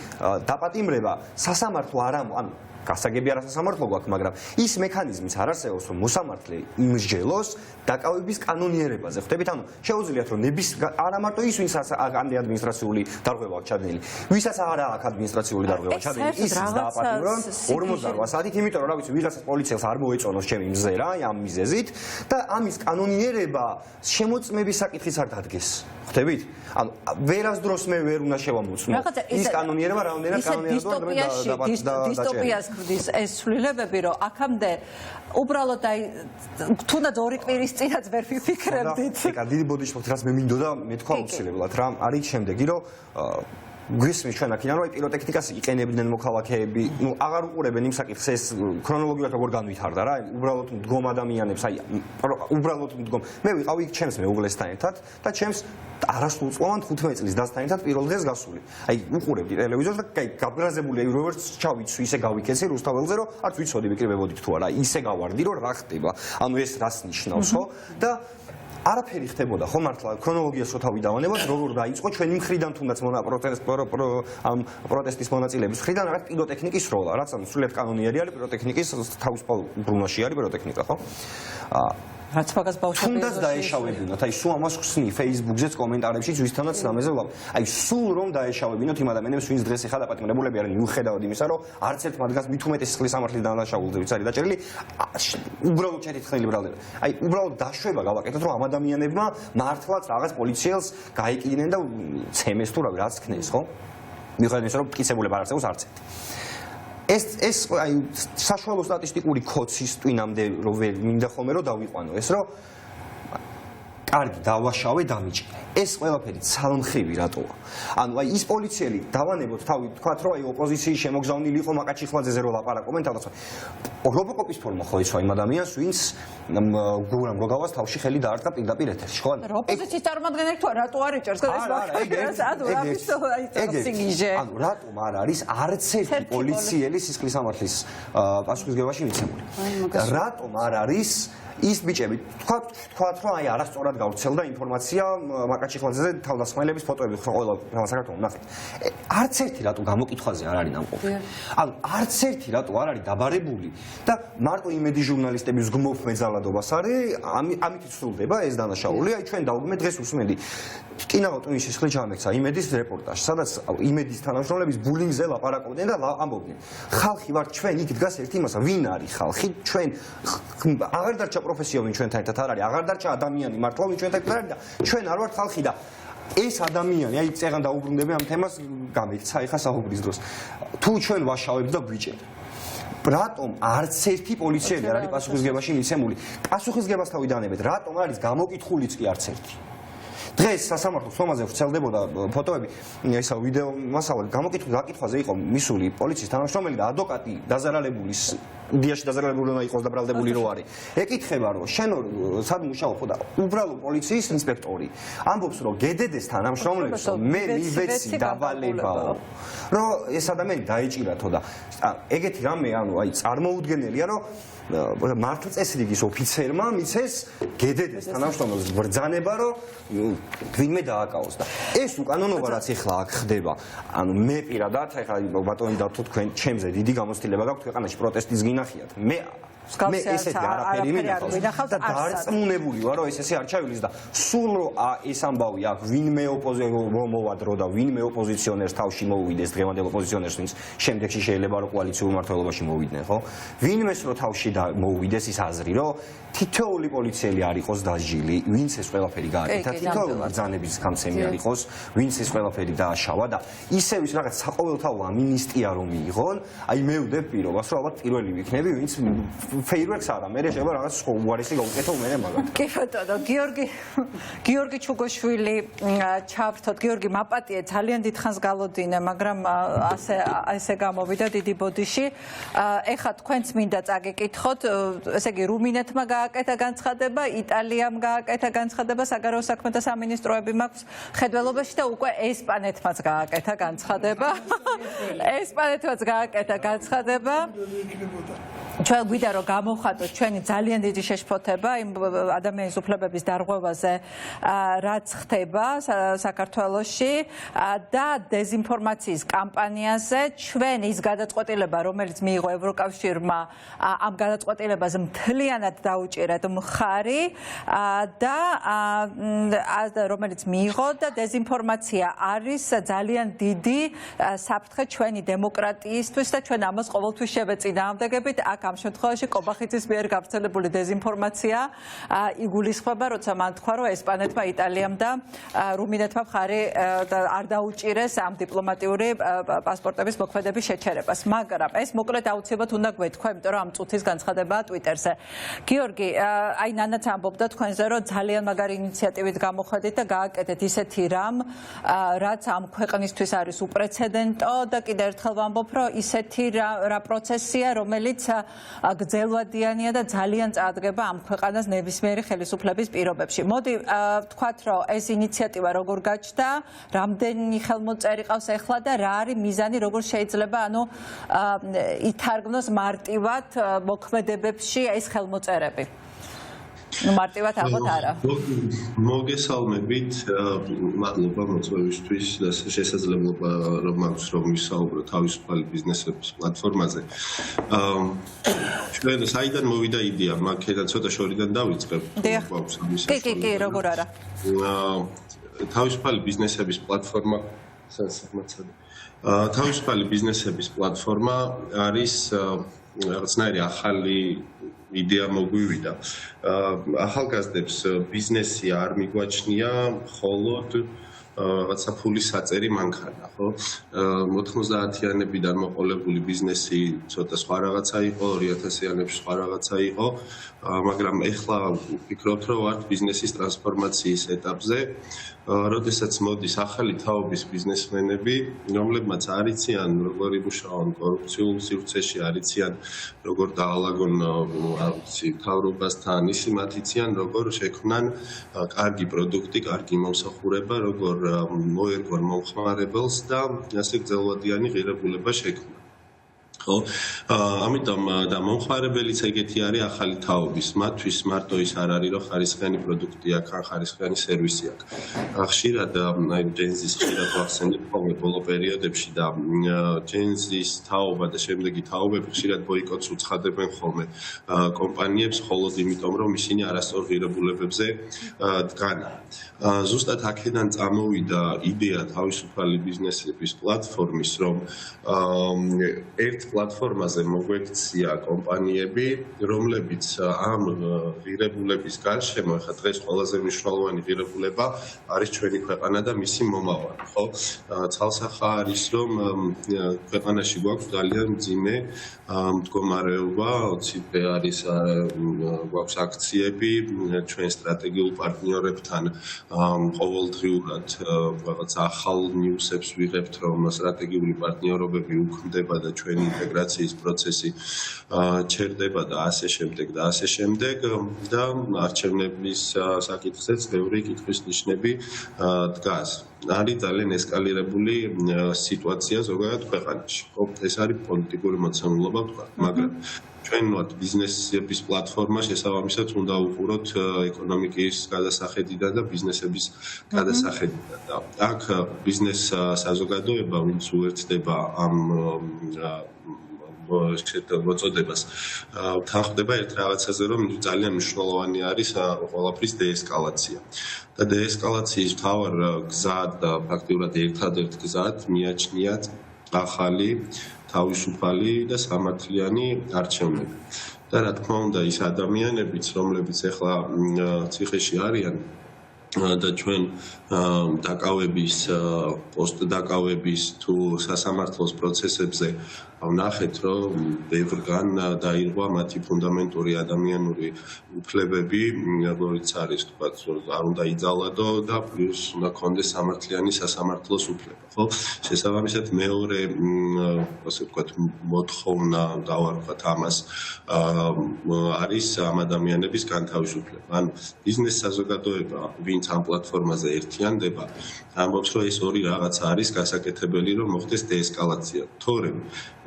დაპატიმრება სასამართლო არ ანუ გასაგები არასასამართლო გვაქვს, მაგრამ ის მექანიზმიც არ არსებობს, რომ მოსამართლე იმსჯელოს დაკავების კანონიერებაზე. ხვდებით, ანუ შეუძლიათ რომ ნების არა მარტო ის, ვინც ამდე ადმინისტრაციული დარღვევა აქვს ჩადენილი, ვისაც არა აქვს ადმინისტრაციული დარღვევა ჩადენილი, ის დააპატიმრონ 48 საათით, იმიტომ რომ რა ვიცი, ვიღაცას პოლიციელს არ მოეწონოს ჩემი მზე რა, ამ მიზეზით და ამის კანონიერება შემოწმების საკითხიც არ დადგეს. ხვდებით? ანუ ვერასდროს მე ვერ უნდა შევამოწმო. ის კანონიერება რამდენად კანონიერებაა დისტოპიას განსხვდის ეს ცვლილებები, რომ აქამდე უბრალოდ აი თუნდაც ორი კვირის წინაც ვერ ვიფიქრებდით. ეკა დიდი ბოდიში მოხდა, რაც მე მინდოდა მეთქვა აუცილებლად რა. არის შემდეგი, რომ გვისმის ჩვენ აქ ინანო პიროტექნიკას იყენებდნენ მოქალაქეები, ნუ აღარ უყურებენ იმ საკითხს ეს ქრონოლოგიურად როგორ განვითარდა რა, უბრალოდ მდგომ ადამიანებს, აი უბრალოდ მდგომ. მე ვიყავი ჩემს მეუღლესთან ერთად და ჩემს არასრულწლოვან 15 წლის დასთან ერთად პირველ დღეს გასული. აი უყურებდი ტელევიზორს და აი გაბრაზებული აი როგორც ჩავიცვი, ისე გავიქეცი რუსთაველზე, რომ არც ვიცოდი ვიკრიბებოდით თუ არა, ისე გავარდი, რომ რა ხდება. ანუ ეს რას ნიშნავს, ხო? და არაფერი ხდებოდა ხო მართლა ქრონოლოგიას რო თავი დავანებოთ როგორ დაიწყო ჩვენი მხრიდან თუნდაც პროტესტის მონაწილეების მხრიდან რაღაც პიროტექნიკის როლა რაც ანუ სრულიად კანონიერი არის პიროტექნიკის თავისუფალ ბრუნვაში არის პიროტექნიკა ხო რაც მაგას ბავშვები თუნდაც დაეშავებინოთ აი სულ ამას ხსნი Facebook-ზეც კომენტარებში ვისთანაც სამეზე ვარ აი სულ რომ დაეშავებინოთ იმ ადამიანებს ვინც დღეს ეხლა დაპატიმრებულები არიან მიუხედავად იმისა რომ არც ერთ მათგანს მით უმეტეს სისხლის სამართლის დანაშაულზე ვიც არის დაჭერილი უბრალოდ ჩეთითხელი ბრალდება აი უბრალოდ დაშვება გავაკეთოთ რომ ამ ადამიანებმა მართლაც რაღაც პოლიციელს გაეკიდნენ და ცემეს თუ რაც ქნეს ხო მიუხედავად იმისა რომ მტკიცებულება არ არსებობს არც ეს აი საშუალო სტატისტიკური კოცის ტვინამდე რომ მინდა ხოლმე რომ დავიყვანო ეს რომ კარგი დავაშავე დამიჭირე ეს ყველაფერი ცალმხრივი რატოა ანუ აი ის პოლიციელი დავანებოთ თავი თქვათ რომ აი ოპოზიციის შემოგზავნილი იყო მაკაჩიხლაძეზე რომ ლაპარაკობენ თავდაცვა რობოკოპის ფორმა ხო იცვა იმ ადამიანს ვინც გურამ როგავას თავში ხელი დაარტყა პირდაპირ ეთერში ხო ანუ ოპოზიციის წარმომადგენელი თუ რატო არ იჭერს ანუ რატომ არ არის არც ერთი პოლიციელი სისხლის სამართლის პასუხისგებაში მიცემული რატომ არ არის ის ბიჭები თქვათ რომ აი არასწორად გავრცელდა ინფორმაცია მაკაჩიხლაძეზე თავდასხმელების ფოტოები ყველა საქართველოს ნახეთ არც ერთი რატო გამოკითხვაზე არ არის ნამყოფი ანუ არც ერთი რატო არ არის დაბარებული და მარტო იმედი ჟურნალისტების გმობ მეძალადობას არის ამით სრულდება ეს დანაშაული აი ჩვენ დავუგმე დღეს უსმენდი კინო ტვინის სისხლი ჩამექცა იმედის რეპორტაჟი სადაც იმედის თანამშრომლების ბულინგზე ლაპარაკობდნენ და ამბობდნენ ხალხი ვარ ჩვენ იქ დგას ერთი მასა ვინ არის ხალხი ჩვენ აღარ დარჩა პროფესია ვინ ჩვენთან ერთად არ არის აღარ დარჩა ადამიანი მართლა ვინ ჩვენთან ერთად არის და ჩვენ არ ვართ ხალხი და ეს ადამიანი აი წეგან დაუბრუნდები ამ თემას გამიქცა ეხა საუბრის დროს თუ ჩვენ ვაშავებთ და გვიჭერთ რატომ არც ერთი პოლიციელი არ არის პასუხისგებაში მიცემული პასუხისგებას თავიდანებეთ რატომ არის გამოკითხულიც კი არც ერთი დღეს სასამართლოს სომაზე ვრცელდებოდა ფოტოები ისა ვიდეო მასალა გაკითხვაზე იყო მისული პოლიციის თანამშრომელი და ადვოკატი დაზარალებული დიაში დაზარალებული უნდა იყოს და ბრალდებული რო არის ეკითხება რომ შენ სად მუშაობ და უბრალოდ პოლიციის ინსპექტორი ამბობს რომ გედედეს თანამშრომლებს მე მივეცი დავალებაო რომ ეს ადამიანი დაეჭირათო და ეგეთი რამე ანუ აი წარმოუდგენელია რომ მართლწესრიგის ოფიცერმა მიცეს გედედეს თანამშრომელს ბრძანება რომ ვინმე დააკავოს და ეს უკანონობა რაც ახლა აქ ხდება ანუ მე პირადად ახლა ბატონი და თქვენ ჩემზე დიდი გამოცდილება გაქვთ ქვეყანაში პროტესტის გინახიათ მე ესეთი არაფერი მინახავს და დარწმუნებული ვარ რომ ესე არ ჩაივლის და სულ რომ ეს ამბავი აქ ვინმე მოვადრო და ვინმე ოპოზიციონერს თავში მოუვიდეს დღევანდელ ოპოზიციონერს ვინც შემდეგში შეიძლება რომ კოალიციურ მმართველობაში მოვიდნენ ხო ვინმეს რომ თავში მოუვიდეს ის აზრი რომ თითოეული პოლიციელი არ იყოს დაჟილი ვინც ეს ყველაფერი გააკეთა თითოეული ბრძანების გამცემი არ იყოს ვინც ეს ყველაფერი დააშავა და ისევ ის რაღაც საყოველთაო ამინისტია რომ მიიღონ აი მე ვდებ პირობას რომ ალბათ პირველი ვიქნები ვინც ფეირვერკს არა მე შეიძლება რაღაც უარესი გავუკეთო მე მაგათ კი ბატონო გიორგი ჩუგოშვილი ჩავრთოთ გიორგი მაპატიე ძალიან დიდხანს გალოდინე მაგრამ ასე გამოვიდა დიდი ბოდიში ეხლა თქვენც მინდა წაგეკითხოთ ესე იგი რუმინეთმა გააკეთა განცხადება იტალიამ გააკეთა განცხადება საგარეო საქმეთა სამინისტროები მაქვს ხედველობაში და უკვე ესპანეთმაც გააკეთა განცხადება ესპანეთმაც გააკეთა განცხადება ჩვენ გვიდა რომ გამოვხატოთ ჩვენი ძალიან დიდი შეშფოთება იმ ადამიანის უფლებების დარღვევაზე რაც ხდება საქართველოში და დეზინფორმაციის კამპანიაზე ჩვენ ის გადაწყვეტილება რომელიც მიიღო ევროკავშირმა ამ გადაწყვეტილებას მთლიანად დაუჭირეთ მხარი და რომელიც მიიღო და დეზინფორმაცია არის ძალიან დიდი საფრთხე ჩვენი დემოკრატიისთვის და ჩვენ ამას ყოველთვის შევეწინააღმდეგებით აქ აქ ამ შემთხვევაში კობახიძის მიერ გავრცელებული დეზინფორმაცია იგულისხმება, როცა მან თქვა, რომ ესპანეთმა, იტალიამ და რუმინეთმა მხარი არ დაუჭირეს ამ დიპლომატიური პასპორტების მოქმედების შეჩერებას. მაგრამ ეს მოკლედ აუცილებლად უნდა გვეთქვა, იმიტომ რომ ამ წუთის განცხადებაა Twitter-ზე. გიორგი, აი ნანაც ამბობდა თქვენზე, რომ ძალიან მაგარი ინიციატივით გამოხედით და გააკეთეთ ისეთი რამ, რაც ამ ქვეყნისთვის არის უპრეცედენტო და კიდევ ერთხელ ვამბობ, რომ ისეთი რა პროცესია, რომელიც გრძელვადიანია და ძალიან წარადგება ამ ქვეყანას ნებისმიერი ხელისუფლების პირობებში. მოდი ვთქვათ, რომ ეს ინიციატივა როგორ გაჩნდა, რამდენი ხელმოწერი ყავს ახლა და რა არის მიზანი, როგორ შეიძლება ითარგმნოს მარტივად მოქმედებებში ეს ხელმოწერები. მარტივად ალბათ არა. მოგესალმებით, მადლობა მოწვევისთვის და შესაძლებლობა რომ მაქვს რომ ვისაუბრო თავისუფალი ბიზნესების პლატფორმაზე. ჩვენ საიდან მოვიდა იდეა, მაგედან ცოტა შორიდან დავიწყებ. კი, როგორ არა. თავისუფალი ბიზნესების პლატფორმა თავისუფალი ბიზნესების პლატფორმა არის რაღაცნაირი ახალი იდეა მოგვივიდა. ახალგაზრდებს ბიზნესი არ მიგვაჩნია, მხოლოდ რაღაცა ფულის საწერი მანქანა, ხო? 90-იანებიდან მოყოლებული ბიზნესი ცოტა სხვა რაღაცა იყო, 2000-იანებში სხვა რაღაცა იყო, მაგრამ ეხლა ვფიქრობთ, რომ ვართ ბიზნესის ტრანსფორმაციის ეტაპზე. როდესაც მოდის ახალი თაობის ბიზნესმენები, რომლებმაც არ იციან, როგორ იმუშაონ კორუფციულ სივრცეში, არ იციან, როგორ დაალაგონ მთავრობასთან, ისე მათ იციან, როგორ შექმნან კარგი პროდუქტი, კარგი მომსახურება, როგორ მოერგონ მომხმარებელს და ასე გრძელვადიანი ღირებულება შექმნან. ხო, ამიტომ და მომხმარებელიც ეგეთი არის ახალი თაობის, მათთვის მარტო ის არ არის, რომ ხარისხიანი პროდუქტი აქვს, ან ხარისხიანი სერვისი აქვს. ხშირად აი ჯენზის ხშირად ვახსენებ ხოლმე ბოლო პერიოდებში და ჯენზის თაობა და შემდეგი თაობები ხშირად ბოიკოტს უცხადებენ ხოლმე კომპანიებს, მხოლოდ იმიტომ, რომ ისინი არასწორ ღირებულებებზე დგანან. ზუსტად აქედან წამოვიდა იდეა თავისუფალი ბიზნესების პლატფორმის, რომ ერთ პლატფორმაზე მოგვექცია კომპანიები, რომლებიც ამ ღირებულების გარშემო, ახლა დღეს ყველაზე მნიშვნელოვანი ღირებულება არის ჩვენი ქვეყანა და მისი მომავალი, ხო? ცალსახა არის, რომ ქვეყანაში გვაქვს ძალიან მძიმე მდგომარეობა, ოციბე არის, გვაქვს აქციები, ჩვენ სტრატეგიულ პარტნიორებთან ყოველდღიურად რაღაც ახალ ნიუსებს ვიღებთ, რომ სტრატეგიული პარტნიორობები უქმდება და ჩვენი ინტეგრაციის პროცესი ჩერდება და ასე შემდეგ და ასე შემდეგ და არჩევნების საკითხზეც ბევრი კითხვის ნიშნები დგას. არის ძალიან ესკალირებული სიტუაცია ზოგადად ქვეყანაში. ეს არის პოლიტიკური მოცემულობა ვთქვა, მაგრამ ჩვენ ვართ ბიზნესების პლატფორმა, შესაბამისად უნდა უყუროთ ეკონომიკის გადასახედიდან და ბიზნესების გადასახედიდან. აქ ბიზნეს საზოგადოება, ვინც უერთდება ამ მოწოდებას, თანხმდება ერთ რაღაცაზე, რომ ძალიან მნიშვნელოვანი არის ყველაფრის დეესკალაცია. და დეესკალაციის მთავარ გზად და ფაქტიურად ერთადერთ გზად მიაჩნიათ ახალი თავისუფალი და სამართლიანი არჩევნები. და რა თქმა უნდა, ის ადამიანებიც, რომლებიც ახლა ციხეში არიან და ჩვენ დაკავების, პოსტდაკავების თუ სასამართლოს პროცესებზე ვნახეთ, რომ ბევრგან დაირღვა მათი ფუნდამენტური ადამიანური უფლებები, როგორიც არის, თქვათ, არ უნდა იძალადო და პლუს უნდა ქონდეს სამართლიანი სასამართლოს უფლება, ხო? შესაბამისად, მეორე, ასე ვთქვათ, მოთხოვნა დავარქვათ ამას, არის ამ ადამიანების განთავისუფლება. ანუ ბიზნეს საზოგადოება, ვინც ამ პლატფორმაზე ერთიანდება, ამბობს, რომ ეს ორი რაღაცა არის გასაკეთებელი, რომ მოხდეს დეესკალაცია. თორემ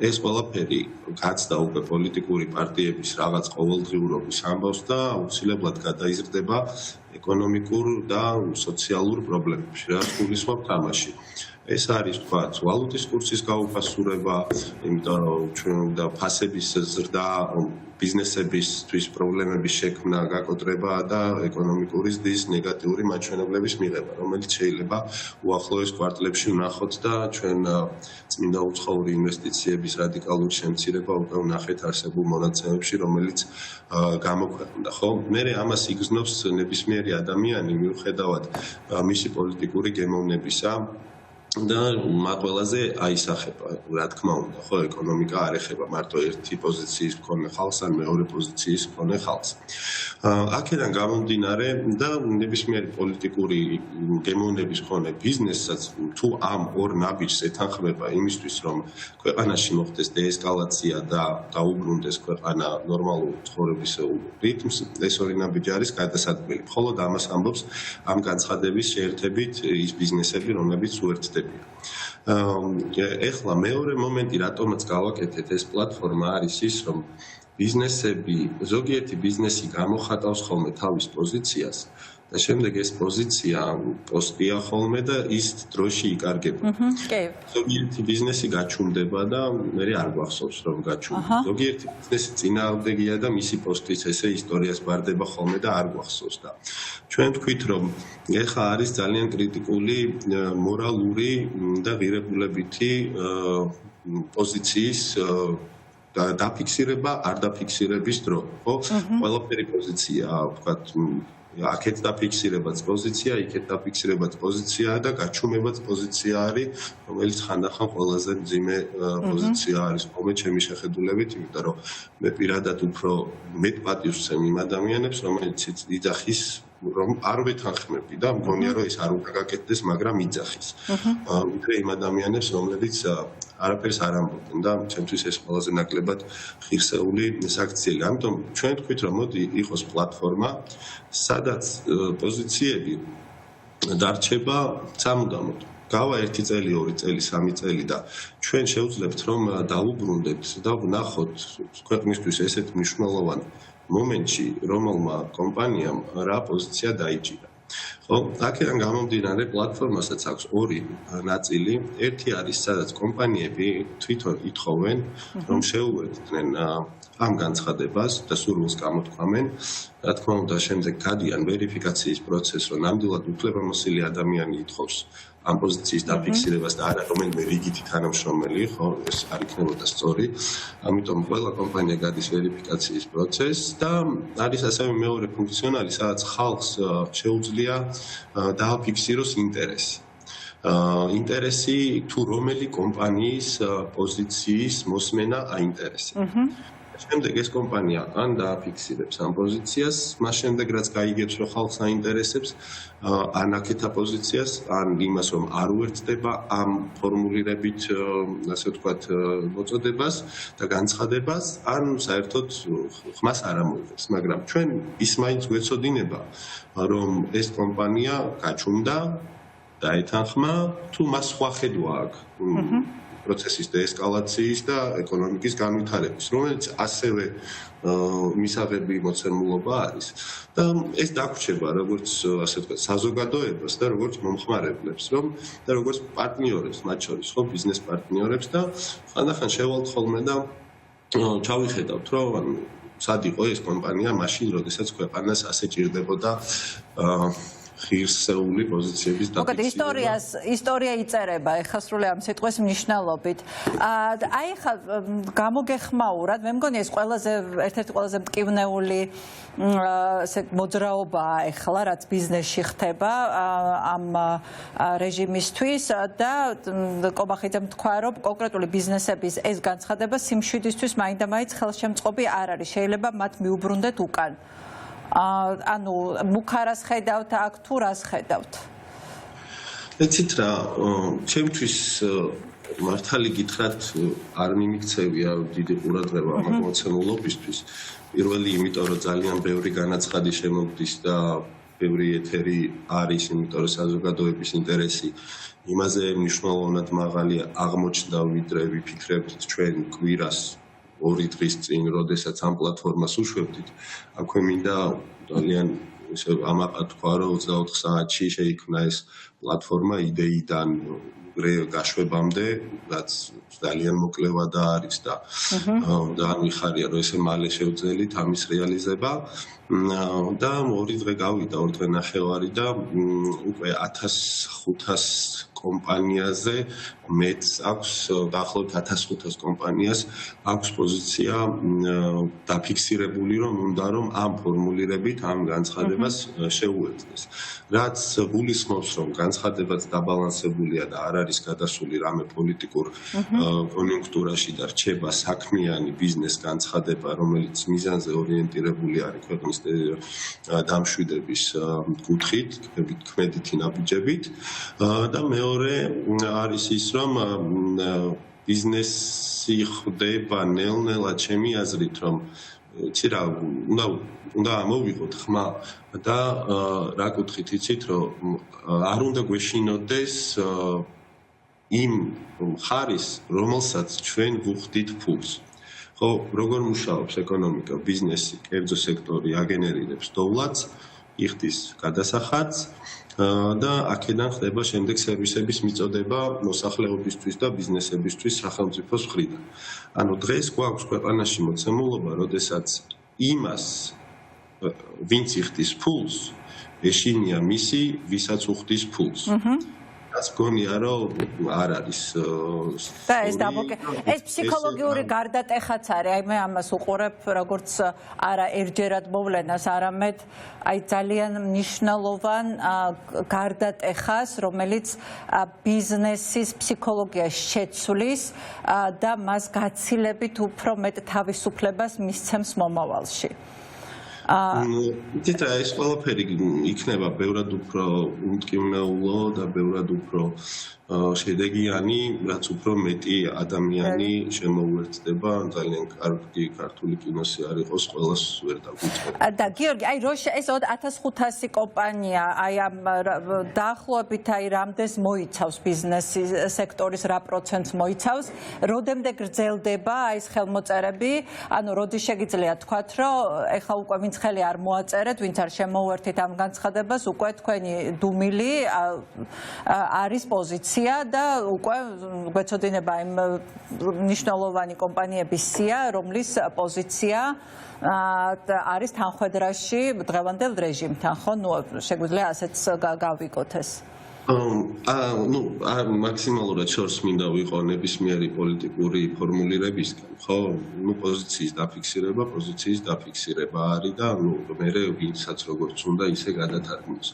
ეს ყველაფერი გაცდა უკვე პოლიტიკური პარტიების რაღაც ყოველდღიურობის ამბავს და აუცილებლად გადაიზრდება ეკონომიკურ და სოციალურ პრობლემებში, რაც გულისხმობთ ამაში. ეს არის თქვა ვალუტის კურსის გაუფასურება, იმიტომ რომ ჩვენ და ფასების ზრდა ბიზნესებისთვის პრობლემების შექმნა, გაკოტრება და ეკონომიკური ზრდის ნეგატიური მაჩვენებლების მიღება, რომელიც შეიძლება უახლოეს კვარტლებში ვნახოთ და ჩვენ წმინდა უცხოური ინვესტიციების რადიკალური შემცირება უკვე ვნახეთ არსებულ მონაცემებში, რომელიც გამოქვეყნდა, ხო? მე ამას იგრძნობს ნებისმიერი ადამიანი მიუხედავად მისი პოლიტიკური გემოვნებისა და ყველაზე აისახება, რა თქმა უნდა, ხო, ეკონომიკა არ ეხება მარტო ერთი პოზიციის მქონე ხალხს ან მეორე პოზიციის მქონე ხალხს. აქედან გამომდინარე და ნებისმიერი პოლიტიკური გემოვნების მქონე ბიზნესსაც თუ ამ ორ ნაბიჯს ეთანხმება იმისთვის, რომ ქვეყანაში მოხდეს დეესკალაცია და დაუბრუნდეს ქვეყანა ნორმალურ ცხოვრებისეულ რიტმს, ეს ორი ნაბიჯი არის გადასადგმელი. მხოლოდ ამას ამბობს ამ განცხადების შეერთებით ის ბიზნესები, რომლებიც უერთდებიან. ეხლა მეორე მომენტი, რატომაც გავაკეთეთ ეს პლატფორმა არის ის, რომ ბიზნესები, ზოგიერთი ბიზნესი გამოხატავს ხოლმე თავის პოზიციას და შემდეგ ეს პოზიცია პოსტია ხოლმე და ის დროში იკარგება. ზოგიერთი ბიზნესი გაჩუმდება და მე არ გვახსოვს რომ გაჩუმდა. ზოგიერთი ბიზნესი წინააღმდეგია და მისი პოსტიც ესე ისტორიას ბარდება ხოლმე და არ გვახსოვს და ჩვენ თქვით რომ ეხლა არის ძალიან კრიტიკული მორალური და ღირებულებითი პოზიციის დაფიქსირება, არ დაფიქსირების დრო, ხო? ყველაფერი პოზიცია, ვთქვათ, აქეთ დაფიქსირებაც პოზიცია, იქეთ დაფიქსირებაც პოზიციაა და გაჩუმებაც პოზიცია არის, რომელიც ხანდახან ყველაზე მძიმე პოზიცია არის ხოლმე ჩემი შეხედულებით, იმიტომ რომ მე პირადად უფრო მეტ პატივს ვცემ იმ ადამიანებს, რომელიც იძახის რომ არ ვეთანხმები და მგონია რომ ეს არ უნდა გაკეთდეს, მაგრამ იძახის. ვიდრე იმ ადამიანებს, რომლებიც არაფერს არ ამბობენ და ჩემთვის ეს ყველაზე ნაკლებად ღირსეული საქციელი. ამიტომ ჩვენ თქვით რომ მოდი იყოს პლატფორმა, სადაც პოზიციები დარჩება სამუდამოდ. გავა 1 წელი, 2 წელი, 3 წელი და ჩვენ შევძლებთ რომ დავუბრუნდეთ და ვნახოთ ქვეყნისთვის ესეთ მნიშვნელოვან მომენტში, რომელმა კომპანიამ რა პოზიცია დაიჭირა. ხო, აქედან გამომდინარე პლატფორმასაც აქვს ორი ნაწილი. ერთი არის, სადაც კომპანიები თვითონ ითხოვენ, რომ შეუერთდნენ ამ განცხადებას და სურვილს გამოთქვამენ. რა თქმა უნდა, შემდეგ გადიან ვერიფიკაციის პროცესს, რომ ნამდვილად უფლებამოსილი ადამიანი ითხოვს ამ პოზიციის დაფიქსირებას და არა რომელიმე რიგითი თანამშრომელი, ხო, ეს არ იქნებოდა სწორი. ამიტომ ყველა კომპანია გადის ვერიფიკაციის პროცესს და არის ასევე მეორე ფუნქციონალი, სადაც ხალხს შეუძლია დააფიქსიროს ინტერესი. ინტერესი თუ რომელი კომპანიის პოზიციის მოსმენა აინტერესებს. შემდეგ ეს კომპანია ან დააფიქსირებს ამ პოზიციას, მას შემდეგ რაც გაიგებს რომ ხალხს აინტერესებს ან აქეთა პოზიციას, ან იმას რომ არ უერთდება ამ ფორმულირებით, ასე ვთქვათ, მოწოდებას და განცხადებას, ან საერთოდ ხმას არ ამოიღებს, მაგრამ ჩვენ ის მაინც გვეცოდინება, რომ ეს კომპანია გაჩუმდა, დაეთანხმა, თუ მას სხვა ხედვა აქვს. პროცესის დეესკალაციის და ეკონომიკის განვითარების, რომელიც ასევე მისაღები მოცემულობა არის. და ეს დაგვრჩება როგორც ასე ვთქვათ, საზოგადოებას და როგორც მომხმარებლებს, და როგორც პარტნიორებს, მათ შორის ხო ბიზნეს პარტნიორებს და ხანდახან შევალთ ხოლმე და ჩავიხედავთ, რომ სად იყო ეს კომპანია მაშინ, როდესაც ქვეყანას ასე ჭირდებოდა ღირსეული პოზიციების დაფიქსირება. ისტორია იწერება, ეხლა სრულად ამ სიტყვის მნიშვნელობით. აი ხა გამოგეხმაურად, მე მგონი ეს ერთ-ერთი ყველაზე მტკივნეული ესე მოძრაობაა ეხლა, რაც ბიზნესში ხდება ამ რეჟიმისთვის და კომახიძემ თქვა, რომ კონკრეტული ბიზნესების ეს განცხადება სიმშვიდისთვის მაინდა-მაინც ხელშემწყობი არ არის. შეიძლება მათ მიუბრუნდეთ უკან. ანუ მუქარას ხედავთ აქ თუ რას ხედავთ? ეცით რა, ჩემთვის მართალი გითხრათ არ მიმიქცევია დიდი ყურადღება ამ მოცემულობისთვის. პირველი იმიტომ რომ ძალიან ბევრი განაცხადი შემოგდის და ბევრი ეთერი არის, იმიტომ რომ საზოგადოების ინტერესი იმაზე მნიშვნელოვნად მაღალია აღმოჩნდა, ვიდრე ვიფიქრებთ ჩვენ კვირას 2 დღის წინ, როდესაც ამ პლატფორმას უშვებდით, აქვე მინდა ძალიან ამაყად თქვა, რომ 24 საათში შეიქმნა ეს პლატფორმა იდეიდან გაშვებამდე, რაც ძალიან მოკლევადა არის და მიხარია, რომ ესე მალე შევძელით ამის რეალიზება. და 2 დღე გავიდა, 2 დღე ნახევარი და უკვე 1500 კომპანიაზე მეც აქვს დაახლოებით 1500 კომპანიას აქვს პოზიცია დაფიქსირებული, რომ უნდა რომ ამ ფორმულირებით ამ განცხადებას შეუერთდეს. რაც გულისხმობს, რომ განცხადებაც დაბალანსებულია და არ არის გადასული რამე პოლიტიკურ კონიუნქტურაში და რჩება საქმიანი ბიზნეს განცხადება, რომელიც მიზანზე ორიენტირებული არის ქვეყნის დამშვიდების კუთხით, ქმედითი ნაბიჯებით და მეორე არის ის, რომ ბიზნესი ხდება ნელ-ნელა ჩემი აზრით, რომ იცი რა, უნდა ამოვიღოთ ხმა და რა კუთხით იცით, რომ არ უნდა გვეშინოდეს იმ ხარის, რომელსაც ჩვენ ვუხდით ფულს. ხო, როგორ მუშაობს ეკონომიკა, ბიზნესი, კერძო სექტორი აგენერირებს დოვლათს, იხდის გადასახადს და აქედან ხდება შემდეგ სერვისების მიწოდება მოსახლეობისთვის და ბიზნესებისთვის სახელმწიფოს მხრიდან. ანუ დღეს გვაქვს ქვეყანაში მოცემულობა, როდესაც იმას ვინც იხდის ფულს, ეშინია მისი, ვისაც უხდის ფულს. რაც გონია რომ არ არის და ეს ფსიქოლოგიური გარდატეხაც არის. აი მე ამას უყურებ როგორც არა ერთჯერად მოვლენას, არამედ აი ძალიან მნიშვნელოვან გარდატეხას, რომელიც ბიზნესის ფსიქოლოგიაში შეცვლის და მას გაცილებით უფრო მეტ თავისუფლებას მისცემს მომავალში. თითქოს ეს ყველაფერი იქნება ბევრად უფრო უმტკივნეულო და ბევრად უფრო შედეგიანი, რაც უფრო მეტი ადამიანი შემოუერთდება, ძალიან კარგი ქართული კინოსი არ იყოს, ყველას ვერ დაგვიწყდება. და გიორგი, აი ეს 1500 კომპანია, აი ამ დაახლოებით აი რამდენს მოიცავს ბიზნესის სექტორის რა პროცენტს მოიცავს, როდემდე გრძელდება აი ეს ხელმოწერები, ანუ როდის შეგიძლია თქვათ, რომ ეხლა უკვე ვინც ხელი არ მოაწერეთ, ვინც არ შემოუერთით ამ განცხადებას, უკვე თქვენი დუმილი არის პოზიცია და უკვე გვეცოდინება იმ მნიშვნელოვანი კომპანიების სია, რომლის პოზიცია არის თანხმედრაში დღევანდელ რეჟიმთან, ხო? ნუ შეგვიძლია ასეც გავიგოთ ეს. მაქსიმალურად შორს მინდა ვიყო ნებისმიერი პოლიტიკური ფორმულირებისგან, ხო? პოზიციის დაფიქსირება არის და მე ვინცაც როგორც უნდა ისე გადათარგმნოს.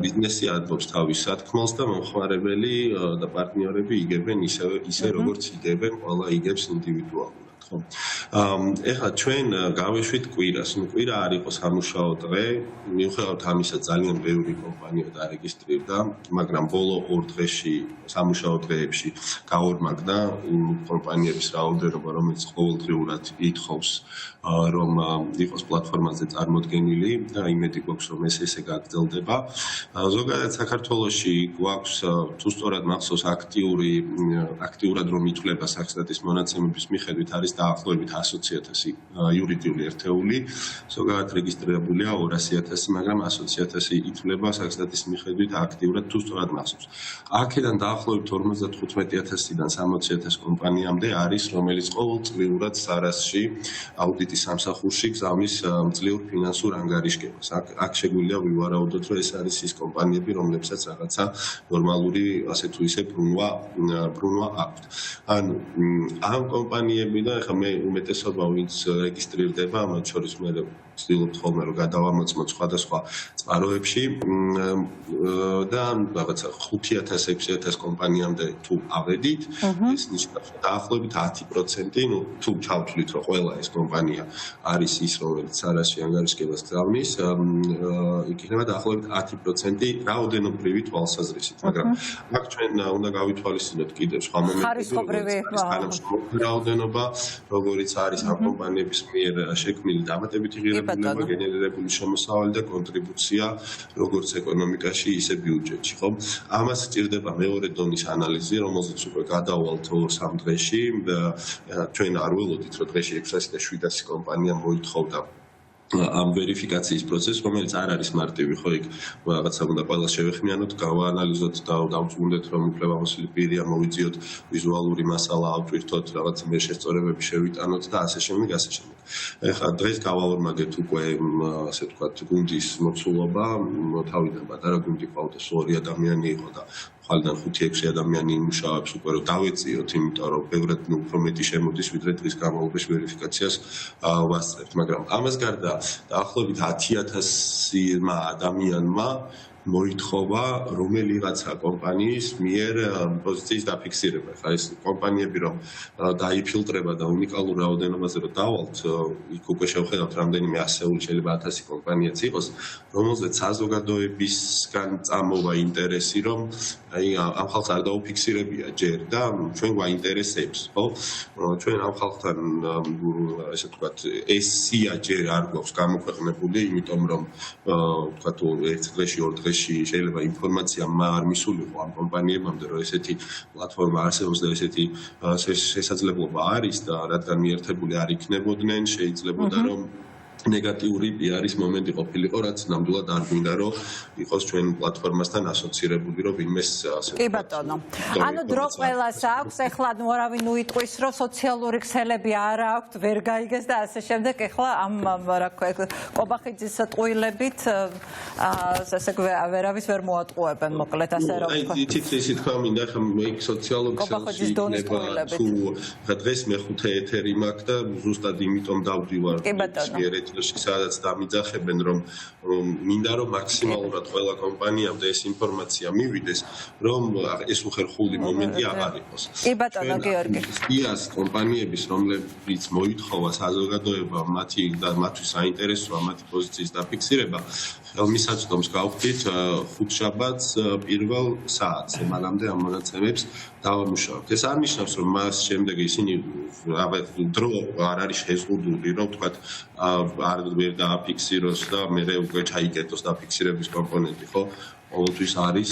ბიზნესი ადმობს თავის სათქმელს და მომხმარებელი და პარტნიორები იგებენ ისე როგორც იგებენ, ყველა იგებს ინდივიდუალურად. ეხლა ჩვენ გავეშვით კვირას, კვირა არ იყო სამუშაო დღე, მიუხედავად ამისა ძალიან ბევრი კომპანია დარეგისტრირდა, მაგრამ ბოლო 2 დღეში სამუშაო დღეებში გაორმაგდა იმ კომპანიების რაოდენობა, რომელიც ყოველდღიურად ითხოვს რომ იყოს პლატფორმაზე წარმოდგენილი და იმედი გვაქვს რომ ესე გაგრძელდება. ზოგადად საქართველოში გვაქვს თუ სწორად მახსოვს აქტიურად რომ ითვლება სახსრატის მონაცემების მიხედვით არის დაახლოებით 100,000 იურიდიული ერთეული, ზოგადად რეგისტრირებულია 200,000, მაგრამ 100,000 ითვლება სახსრატის მიხედვით აქტიურად თუ სწორად მახსოვს. აქედან დაახლოებით 55,000-დან 60,000 კომპანიამდე არის, რომელიც ყოველწლიურად SARAS-ში აუდიტის სამსახურში გზავნის ძლიერულ ფინანსურ ანგარიშგებას. აქ შეგვიძლია ვივარაუდოთ, რომ ეს არის ის კომპანიები, რომლებსაც რაღაცა ნორმალური ასე თუ ისე ბრუნვა აქვთ. ანუ ამ კომპანიებიდან ახლა მე უმეტესობა ვინც რეგისტრირდება, მათ შორის მე ვცდილობთ ხოლმე რომ გადავამოწმოთ სხვადასხვა წყაროებში და რაღაცა 5,000-6,000 კომპანიამდე თუ ავედით, ეს ნიშნავს დაახლოებით 10%, თუ ჩავთვლით რომ ყველა ეს კომპანია არის ის, რომელიც SARAS-ში ანგარიშგებას გზავნის, იქნება დაახლოებით 10% რაოდენობრივი თვალსაზრისით, მაგრამ აქ ჩვენ უნდა გავითვალისწინოთ კიდევ სხვა მომენტები, რაოდენობა, როგორიც არის ამ კომპანიების მიერ შექმნილი დამატებითი ღირებულება, გენერირებული შემოსავალი და კონტრიბუცია, როგორც ეკონომიკაში, ისე ბიუჯეტში, ხო? ამას სჭირდება მეორე დონის ანალიზი, რომელზეც უკვე გადავალთ 2-3 დღეში. ჩვენ არ ველოდით, რომ დღეში 600 და 700 კომპანია მოითხოვდა ამ ვერიფიკაციის პროცესს, რომელიც არ არის მარტივი, ხო იქ რაღაცა უნდა ყველას შევეხმიანოთ, გავაანალიზოთ და დავწუნდეთ, რომ უფლებამოსილი პირია, მოვიძიოთ ვიზუალური მასალა, ავტვირთოთ, რაღაცა მე შესწორებები შევიტანოთ და ასე შემდეგ, ასე შემდეგ. ეხლა დღეს გავავორმაგეთ უკვე, ასე ვთქვათ, გუნდის მოცულობა, თავიდან პატარა გუნდი ყავდა, 2 ადამიანი იყო და ხალიდან 5-6 ადამიანი იმუშავებს უკვე რომ დავეციოთ, იმიტომ რომ ბევრად უფრო მეტი შემოდის, ვიდრე დღის განმავლობაში ვერიფიკაციას ვასწრებთ, მაგრამ ამას გარდა დაახლოებით 10,000 ადამიანმა მოითხოვა რომელიღაცა კომპანიის მიერ პოზიციის დაფიქსირება. ხა ეს კომპანიები რომ დაიფილტრება და უნიკალურ რაოდენობაზე რომ დავალთ, იქ უკვე შევხედავთ რამდენიმე ასეული, შეიძლება 1000 კომპანიაც იყოს, რომელზეც საზოგადოებისგან წამოვა ინტერესი, რომ აი ამ ხალხს არ დაუფიქსირებია ჯერ და ჩვენ გვაინტერესებს, ხო? ჩვენ ამ ხალხთან ესე ვთქვათ, ეს სია ჯერ არ გვაქვს გამოქვეყნებული, იმიტომ რომ ვთქვათ, ერთ დღეში, ორ დღეში შეიძლება ინფორმაცია არ მისულიყო ამ კომპანიებამდე, რომ ესეთი პლატფორმა არსებობს და ესეთი შესაძლებლობა არის და რადგან მიერთებული არ იქნებოდნენ, შეიძლებოდა რომ ნეგატიური პიარის მომენტი ყოფილიყო, რაც ნამდვილად არ გვინდა, რომ იყოს ჩვენ პლატფორმასთან ასოცირებული, რომ ვინმეს ასე. კი ბატონო. ანუ დრო ყველას აქვს, ეხლა მორავინ უიტყვის, რომ სოციალური ქსელები არ აქვს, ვერ გაიგეს და ასე შემდეგ. ეხლა ამ რა ქვია, კობახიძის ტყუილებით ასე ვერავის ვერ მოატყუებენ, მოკლედ ასე რა ვთქვა. აი, იცით ისე თქვა მინდა, ხა მე სოციალური ქსელში იქნება, თუ დღეს მე-5 ეთერი მაქვს და ზუსტად იმიტომ დავდივარ სადაც დამიძახებენ, რომ მინდა რომ მაქსიმალურად ყველა კომპანიამდე ეს ინფორმაცია მივიდეს, რომ ეს უხერხული მომენტი აღარ იყოს. კი ბატონო გიორგი. ის კომპანიების, რომლებიც მოითხოვა საზოგადოება მათთვის საინტერესოა მათი პოზიციის დაფიქსირება, ხელმისაწვდომს გავხდით ხუთშაბათს პირველ საათს, მანამდე ამ მონაცემებს დავამუშავებთ. ეს არ ნიშნავს, რომ მას შემდეგ ისინი დრო არ არის შეზღუდული, რომ თქვათ არ ვერ დააფიქსიროს და მე უკვე ჩაიკეტოს დაფიქსირების კომპონენტი, ხო? ყოველთვის არის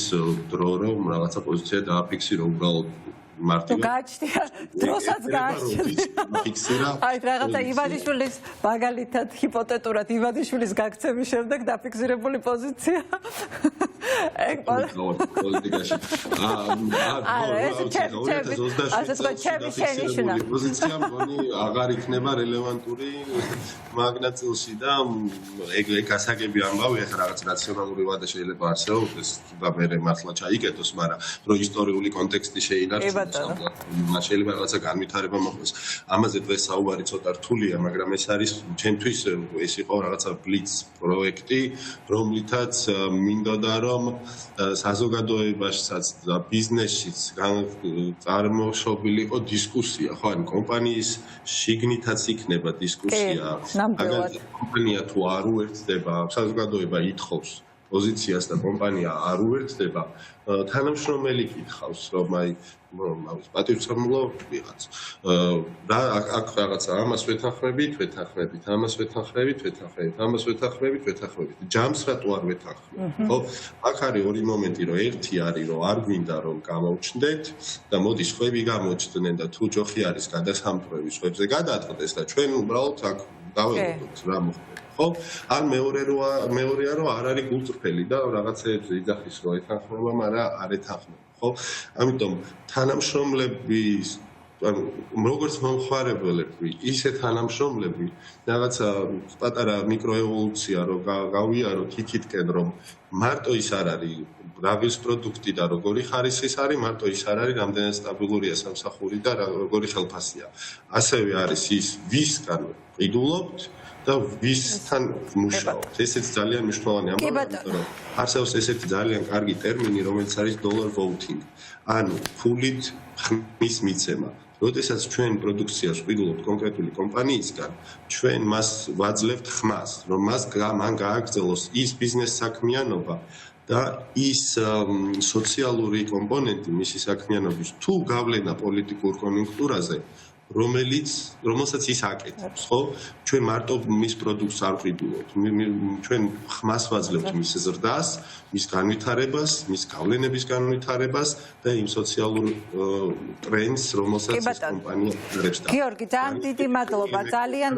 დრო, რომ რაღაცა პოზიცია დააფიქსირო, უბრალოდ მარტივად. გააჩნია, დროსაც გააჩნია. აი, რაღაცა ივანიშვილის მაგალითად ჰიპოთეტურად ივანიშვილის გაქცევის შემდეგ დაფიქსირებული პოზიცია. ეგ პოლიტიკაში. ჩემი შენიშვნა. პოზიცია მგონი აღარ იქნება რელევანტური მაგნაწილში და ეგ გასაგები ამბავი, ახლა რაღაც რაციონალური ვადა შეიძლება არსებობდეს და მე მართლა ჩაიკეტოს, მაგრამ რო ისტორიული კონტექსტი შეინარჩუნოს. მას შეიძლება რაღაცა განვითარება მოხდეს. ამაზე დღეს საუბარი ცოტა რთულია, მაგრამ ეს არის ჩემთვის ეს იყო რაღაცა ბლიც პროექტი, რომლითაც მინდოდა რომ საზოგადოებაშიც და ბიზნესშიც წარმოშობილიყო დისკუსია, ხო, ან კომპანიის შიგნითაც იქნება დისკუსია. მაგალითად, კომპანია თუ არ უერთდება, საზოგადოება ითხოვს პოზიციას და კომპანია არ უერთდება, თანამშრომელი კითხავს, რომ აი პატივცემულო ვიღაც. რა აქ რაღაცა ამას ვეთანხმებით, ამას ვეთანხმებით, ამას ვეთანხმებით. ჯამს რატო არ ვეთანხმებით? ხო? აქ არის ორი მომენტი, რომ ერთი არის, რომ არ გვინდა რომ გამოვჩნდეთ და მოდი სხვები გამოჩნდნენ და თუ ჯოხი არის გადასამტვრევი სხვებზე გადაატყდეს და ჩვენ უბრალოდ აქ დაველოდოთ რა მოხდება. ხო? ან მეორეა რომ არ არის გულწრფელი და რაღაცეებზე იძახის რომ ეთანხმება, მაგრამ არ ეთანხმება, ხო? ამიტომ თანამშრომლების ანუ როგორც მომხმარებლები, ისე თანამშრომლები რაღაცა პატარა მიკროევოლუცია რომ გავიაროთ იქითკენ, რომ მარტო ის არ არის რა პროდუქტი და როგორი ხარისხის არის, მარტო ის არ არის რამდენად სტაბილურია სამსახური და როგორი ხელფასია. ასევე არის ის ვისგან ყიდულობთ და ვისთან მუშაობთ. ესეც ძალიან მნიშვნელოვანი ამბავია, იმიტომ რომ არსებობს ესეთი ძალიან კარგი ტერმინი, რომელიც არის dollar voting. ანუ ფულით ხმის მიცემა. როდესაც ჩვენ პროდუქციას ვყიდულობთ კონკრეტული კომპანიისგან, ჩვენ მას ვაძლევთ ხმას, რომ მან გააგრძელოს ის ბიზნეს საქმიანობა და ის სოციალური კომპონენტი მისი საქმიანობის თუ გავლენა პოლიტიკურ კონიუნქტურაზე რომელსაც ის აკეთებს, ხო? ჩვენ მარტო მის პროდუქტს არ ვყიდულობთ. ჩვენ ხმას ვაძლევთ მის ზრდას, მის განვითარებას, მის გავლენების განვითარებას და იმ სოციალურ ტრენდს, რომელსაც ეს კომპანია იღებს. გიორგი, ძალიან დიდი მადლობა. ძალიან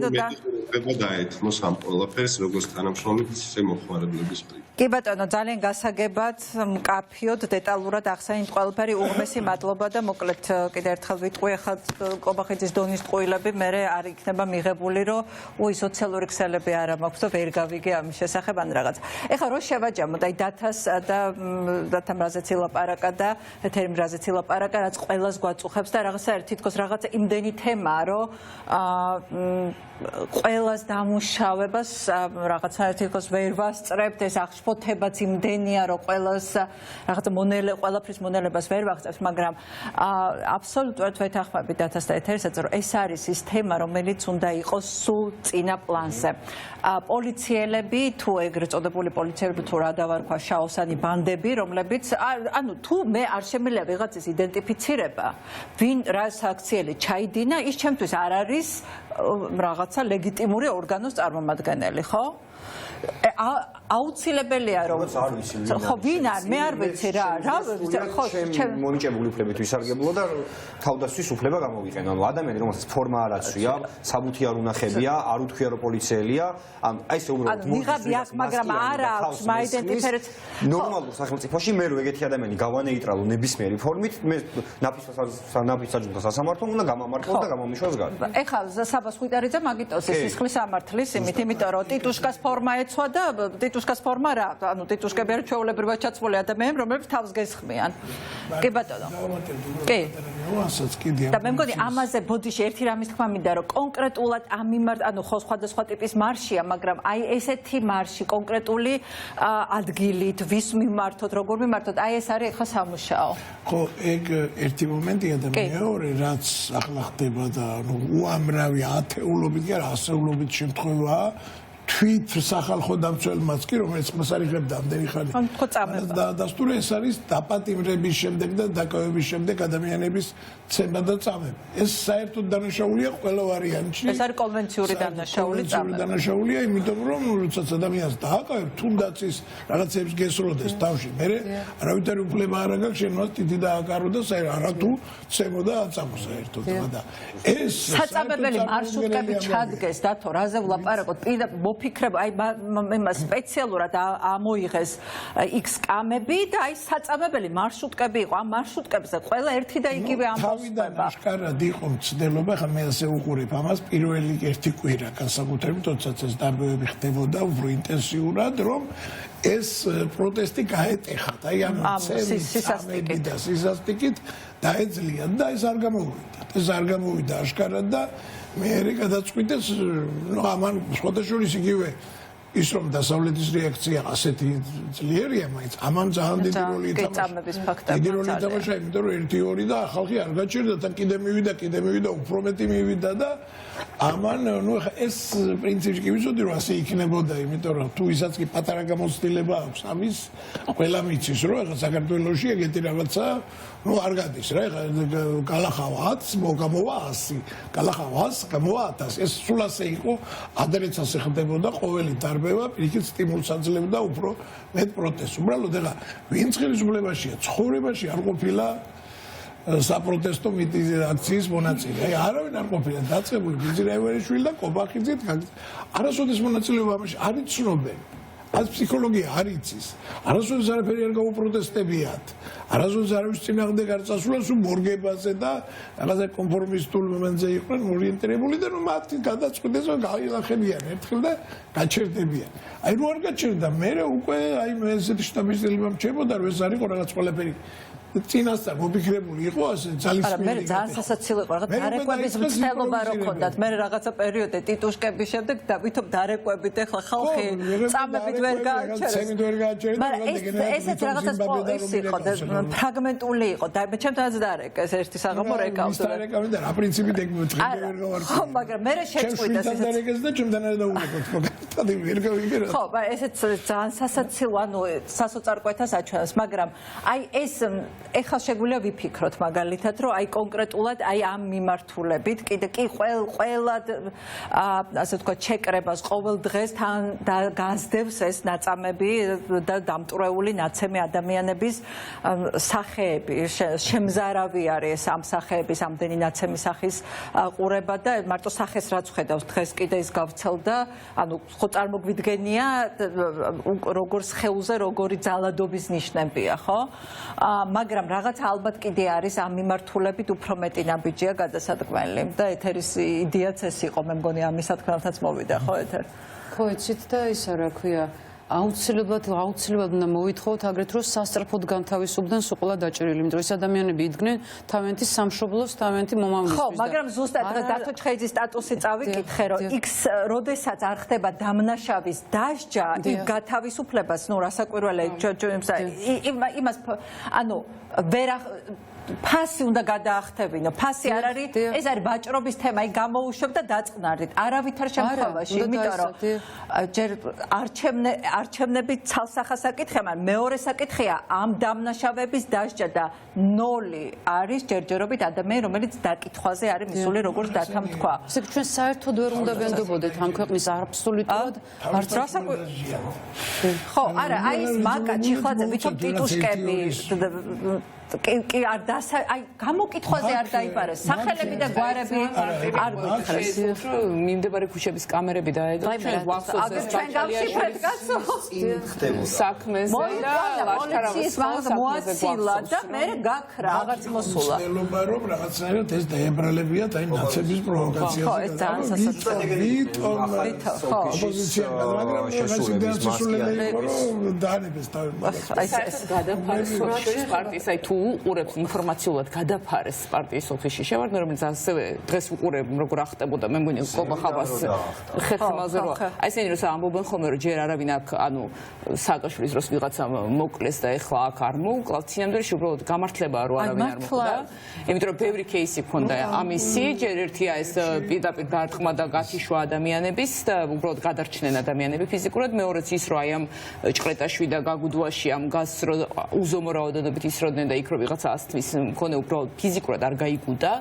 treba დაეთმოს ამ ყველაფერს, როგორც თანამშრომლების, ისე მოხმარებლების პრინციპი. კი ბატონო, ძალიან გასაგებად, მკაფიოდ, დეტალურად ახსენეთ ყველაფერი. უღმესი მადლობა და მოკლედ კიდე ერთხელ ვიტყვი, ახლა კობახიძის დონის ტყუილები მე არ იქნება მიღებული, რომ სოციალური ქსელები არ მაქვს და ვერ გავიგე ამის შესახებ ან რაღაც. ეხლა რო შევაჯამოთ, აი დათამ რაზეც ილაპარაკა და ეთერიმ რაზეც ილაპარაკა, რაც ყველას გვაწუხებს და რაღაცა თითქოს რაღაცა იმდენი თემაა, რომ ყველას დამუშავებას რაღაცა თითქოს ვერ ვასწრებთ, ეს აღშფოთებაც იმდენია, რომ ყველას რაღაცა ყველაფრის მონელებას ვერ ვაღწევთ, მაგრამ აბსოლუტურად ვეთანხმებით დათასთან ეთერისაც, რომ ეს არის ის თემა, რომელიც უნდა იყოს სულ წინა პლანზე. პოლიციელები, თუ ეგრეთ წოდებული პოლიციელები, თუ რა დავარქვა, შაოსანი ბანდები, რომლებიც თუ მე არ შემიძლია ვიღაცის იდენტიფიცირება, ვინ რა საქციელი ჩაიდინა, ის ჩემთვის არ არის რაღაცა ლეგიტიმური ორგანოს წარმომადგენელი, ხო? აუცილებელია რომ ხო ვინ არ მე არ ვიცი რა ხო ჩემ მონიჭებული უფლებით ვისარგებლო და თავდასხმის უფლება გამოვიყენო. ანუ ადამიანი რომელსაც ფორმა არ აცვია, საბუთი არ უნახებია, არ უთქვია რომ პოლიციელია, აი ესე უბრალოდ მიღები აქვს, მაგრამ არ აქვს მაიდენტიფიცირებს ნორმალურ სახელმწიფოში მე რო ეგეთი ადამიანი გავანეიტრალო ნებისმიერი ფორმით, მე ნაფისაჯულთა სასამართლომ უნდა გამამართლოს და გამომიშვას გარე. ეხლა საბას ხვიტარიძე მაგიტოს სისხლის ამართლის იმით, იმიტომ რომ ტიტუშკას ფორმა ეცვა და ტიტუშკას ფორმა რა, ანუ ტიტუშკები არის ჩვეულებრივად ჩაცმული ადამიანები, რომლებიც თავს გესხმიან. კი ბატონო. კი. და მე მგონი ამაზე ბოდიში ერთი რამის თქმა მინდა, რომ კონკრეტულად ამ მიმართ, ანუ ხო სხვადასხვა ტიპის მარშია, მაგრამ აი ესეთი მარში კონკრეტული ადგილით, ვის მიმართოთ, როგორ მიმართოთ, აი ეს არის ახლა სამუშაო. ხო, ეგ ერთი მომენტია და მეორე, რაც ახლა ხდება და უამრავი ათეულობით კი არა, ასეულობით შემთხვევაა თვით სახალხო დამცველმაც კი რომელიც მას არ იღებდა ამდენი ხანი. და დასტური ეს არის დაპატიმრების შემდეგ და დაკავების შემდეგ ადამიანების ცემა და წამება. ეს საერთოდ დანაშაულია ყველა ვარიანტში. ეს არის კონვენციური დანაშაული წამება. დანაშაულია, იმიტომ რომ როდესაც ადამიანს დააკავებ, თუნდაც ის რაღაცებს გესროდეს თავში, მე არავითარი უფლება არ აქვს შენ მას დიდი დააკარო და არათუ ცემო და აწამო საერთოდ და ეს საწამებელი მარშრუტები ჩადგეს დათო რაზე ვლაპარაკოთ პირდაპირ მოფიქრება აი იმას სპეციალურად ამოიღეს X კამები და აი საწამებელი მარშრუტები იყო ამ მარშრუტებზე ყველა ერთი და იგივე ამბავს თავიდან აშკარად იყო მცდელობა ხა მე ასე უყურებ ამას პირველი ერთი კვირა განსაკუთრებით როდესაც ეს დაბოები ხდებოდა უფრო ინტენსიურად რომ ეს პროტესტი გაეტეხათ აი ამ ცემი და სისასტიკით დაეძლიან და ეს არ გამოვიდა აშკარად და მე გადაწყვიტეს ამან სხვადასხვა იგივე ის რომ დასავლეთის რეაქცია ასეთი ძლიერია მაინც ამან ძალიან დიდი როლი ითამაშა დიდი როლი ითამაშა იმიტომ რომ 1-2 და ხალხი არ გაჩერდა და კიდე მივიდა უფრო მეტი მივიდა და ამან ეს პრინციპი კი ვიცოდი რომ ასე იქნებოდა იმიტომ რომ თუ ისაც კი პატარა გამოცდილება აქვს ამის ყველა მიცის რომ ახლა საქართველოში ეგეთი რაღაცა არ გადის რა ეხლა გალახავა 10 მოგამოვა 100 გალახავა 100 გამოვა 1000 ეს სულ ასე იყო ადრეც ასე ხდებოდა ყოველი დარბევა პირიქით სტიმულს აძლევდა უფრო მეტ პროტესტს უბრალოდ ეხლა ვინც ხელისუფლებაშია ცხოვრებაში არ ყოფილა საპროტესტო აქციის მონაწილე აი არავინ არ ყოფილა დაწყებული ბიზრაევერიშვილი და კობახიძე არასოდეს მონაწილეობა ამაში არ იცნობენ आज ფსიქოლოგია არ იცის. არასოდეს არაფერი არ გაუპროტესტებიათ. არასოდეს არავის წინააღმდეგ არ წასულა, სულ მორგებაზე და რაღაცა კონფორმისტულ მომენტზე იყვნენ ორიენტირებული და მათი გადაწყვეტეს რომ გაილახებიან ერთხელ და გაჩერდებიან. აი რო არ გაჩერდა, მე უკვე აი ესეთი შტაბისტელება მრჩებოდა რომ ეს არ იყო რაღაც ყველაფერი წინასწარ მოფიქრებული იყო ასე ძალისმიერი. არა, მე ძალიან სასაცილო იყო, რაღაც დარეკვების მცდელობა რო ქონდათ. მე რაღაცა პერიოდი ტიტუშკების შემდეგ და ვითომ დარეკვებით ახლა ხალხი წამებით ვერ გააჩერეს. მაგრამ ესეც რაღაცა ის იყო ფრაგმენტული იყო და მე ჩემთანაც დარეკეს ერთი საღამო რეკავს. დარეკავი და რა პრინციპით ეგ მოწყდა ვერ გავარკვევი. ხო, მაგრამ მე შეწყვიტეს ესეც. ჩემთან დარეკეს და ჩემთან არ დაუნებოთ. ხო, ესეც ძალიან სასაცილო, ანუ სასოწარკვეთას აჩვენებს, მაგრამ აი ეს ეხლა შეგვიძლია ვიფიქროთ მაგალითად, რომ აი კონკრეტულად აი ამ მიმართულებით კიდე კი ყველა ასე ვთქვათ ჩეკრებას ყოველ დღეს თან გაზდევს ეს ნაწამები და დამტვრეული ნაცემი ადამიანების სახეები, შემზარავი არის ამ სახეების ამდენი ნაცემი სახის ყურება და მარტო სახეს რაც ხედავს დღეს კიდე ის გავცელდა, ანუ ხო წარმოგვიდგენია როგორ სხეულზე როგორი ძალადობის ნიშნებია, ხო? მაგრამ რაღაცა ალბათ კიდე არის ამ მიმართულებით უფრო მეტი ნაბიჯია გადასადგმელი და ეთერის იდეაც ეს იყო, მე მგონი ამის თქმათაც მოვიდა, ხო ეთერ? ხო, იცით და ისა რა ქვია, აუცილებლად უნდა მოვითხოვოთ აგრეთ რომ სასწრაფოდ განთავისუფლდნენ სულ დაჭერილი, იმიტომ რომ ეს ადამიანები იდგნენ თავიანთი სამშობლოს, თავიანთი მომავლისთვის. ხო, მაგრამ ზუსტად დათო ჩხეიძის სტატუსი წავიკითხე, რომ იქ როდესაც არ ხდება დამნაშავის დასჯა, იქ გათავისუფლებას, ნუ რასაკვირველია, იმას ანუ ვერა ფასი უნდა გადაახტევინო. ფასი არ არის, ეს არის ვაჭრობის თემა, იქ გამოუშვებ და დაწყნარდით. არავითარ შემთხვევაში, იმიტომ რომ ჯერ არჩევნები ცალსახა საკითხია, მაგრამ მეორე საკითხია ამ დამნაშავების დასჯა და 0 არის ჯერჯერობით ადამიანი, რომელიც დაკითხვაზე არის მისული, როგორც დათამ თქვა. ესე ჩვენ საერთოდ ვერ უნდა ვენდობოდეთ ამ ქვეყნის აბსოლუტურად არც ხო, არა, აი ეს მაკა ჩიხლაძე, ვითომ ტიტუშკები კი არ აი გამოკითხვაზე არ დაიბარეს სახელები და გვარები არ გითხრეს მიმდებარე ქუჩების კამერები დაედო ჩვენ ვახსოვს ეს ბაქალიაში კაცო საქმეზე და ლაშქარავის მოაცილა და მე გაქრა აღარც მოსულა ელობა რომ რაღაცნაირად ეს დაებრალებიათ აი ნაცების პროვოკაციაზე ხო ეს ძალიან სასაცილოა ოპოზიცია მაგრამ შესულების დაანებეს ეს გადაფარეს პარტიის აი თუ უყურებს ინფორმაციულად გადაფარეს პარტიის ოფისში შევარდნე რომელიც ასევე დღეს უყურებ როგორ ახტებოდა მე მგონი კობა ხაბას ხერხემალზე რომ აი ესენი რომ ამბობენ ხოლმე რომ ჯერ არავინ აქ ანუ სააკაშვილის დროს ვიღაცა მოკლეს და ეხლა აქ არ მოუკლავთ სინამდვილეში უბრალოდ გამართლებაა რომ არავინ არ მოკვდა იმიტომ რომ ბევრი кейსი ქონდა ამისი ჯერ ერთია ეს პირდაპირ დარტყმა და გათიშვა ადამიანების და უბრალოდ გადარჩნენ ადამიანები ფიზიკურად მეორეც ის რომ აი ამ ჭყრეტაშვილი და გაგუდვაში ამ გაზს რომ უზომო რაოდენობით ისროდნენ და იქ რომ ვიღაცა ასთმის მქონე უბრალოდ ფიზიკურად არ გაიგუდა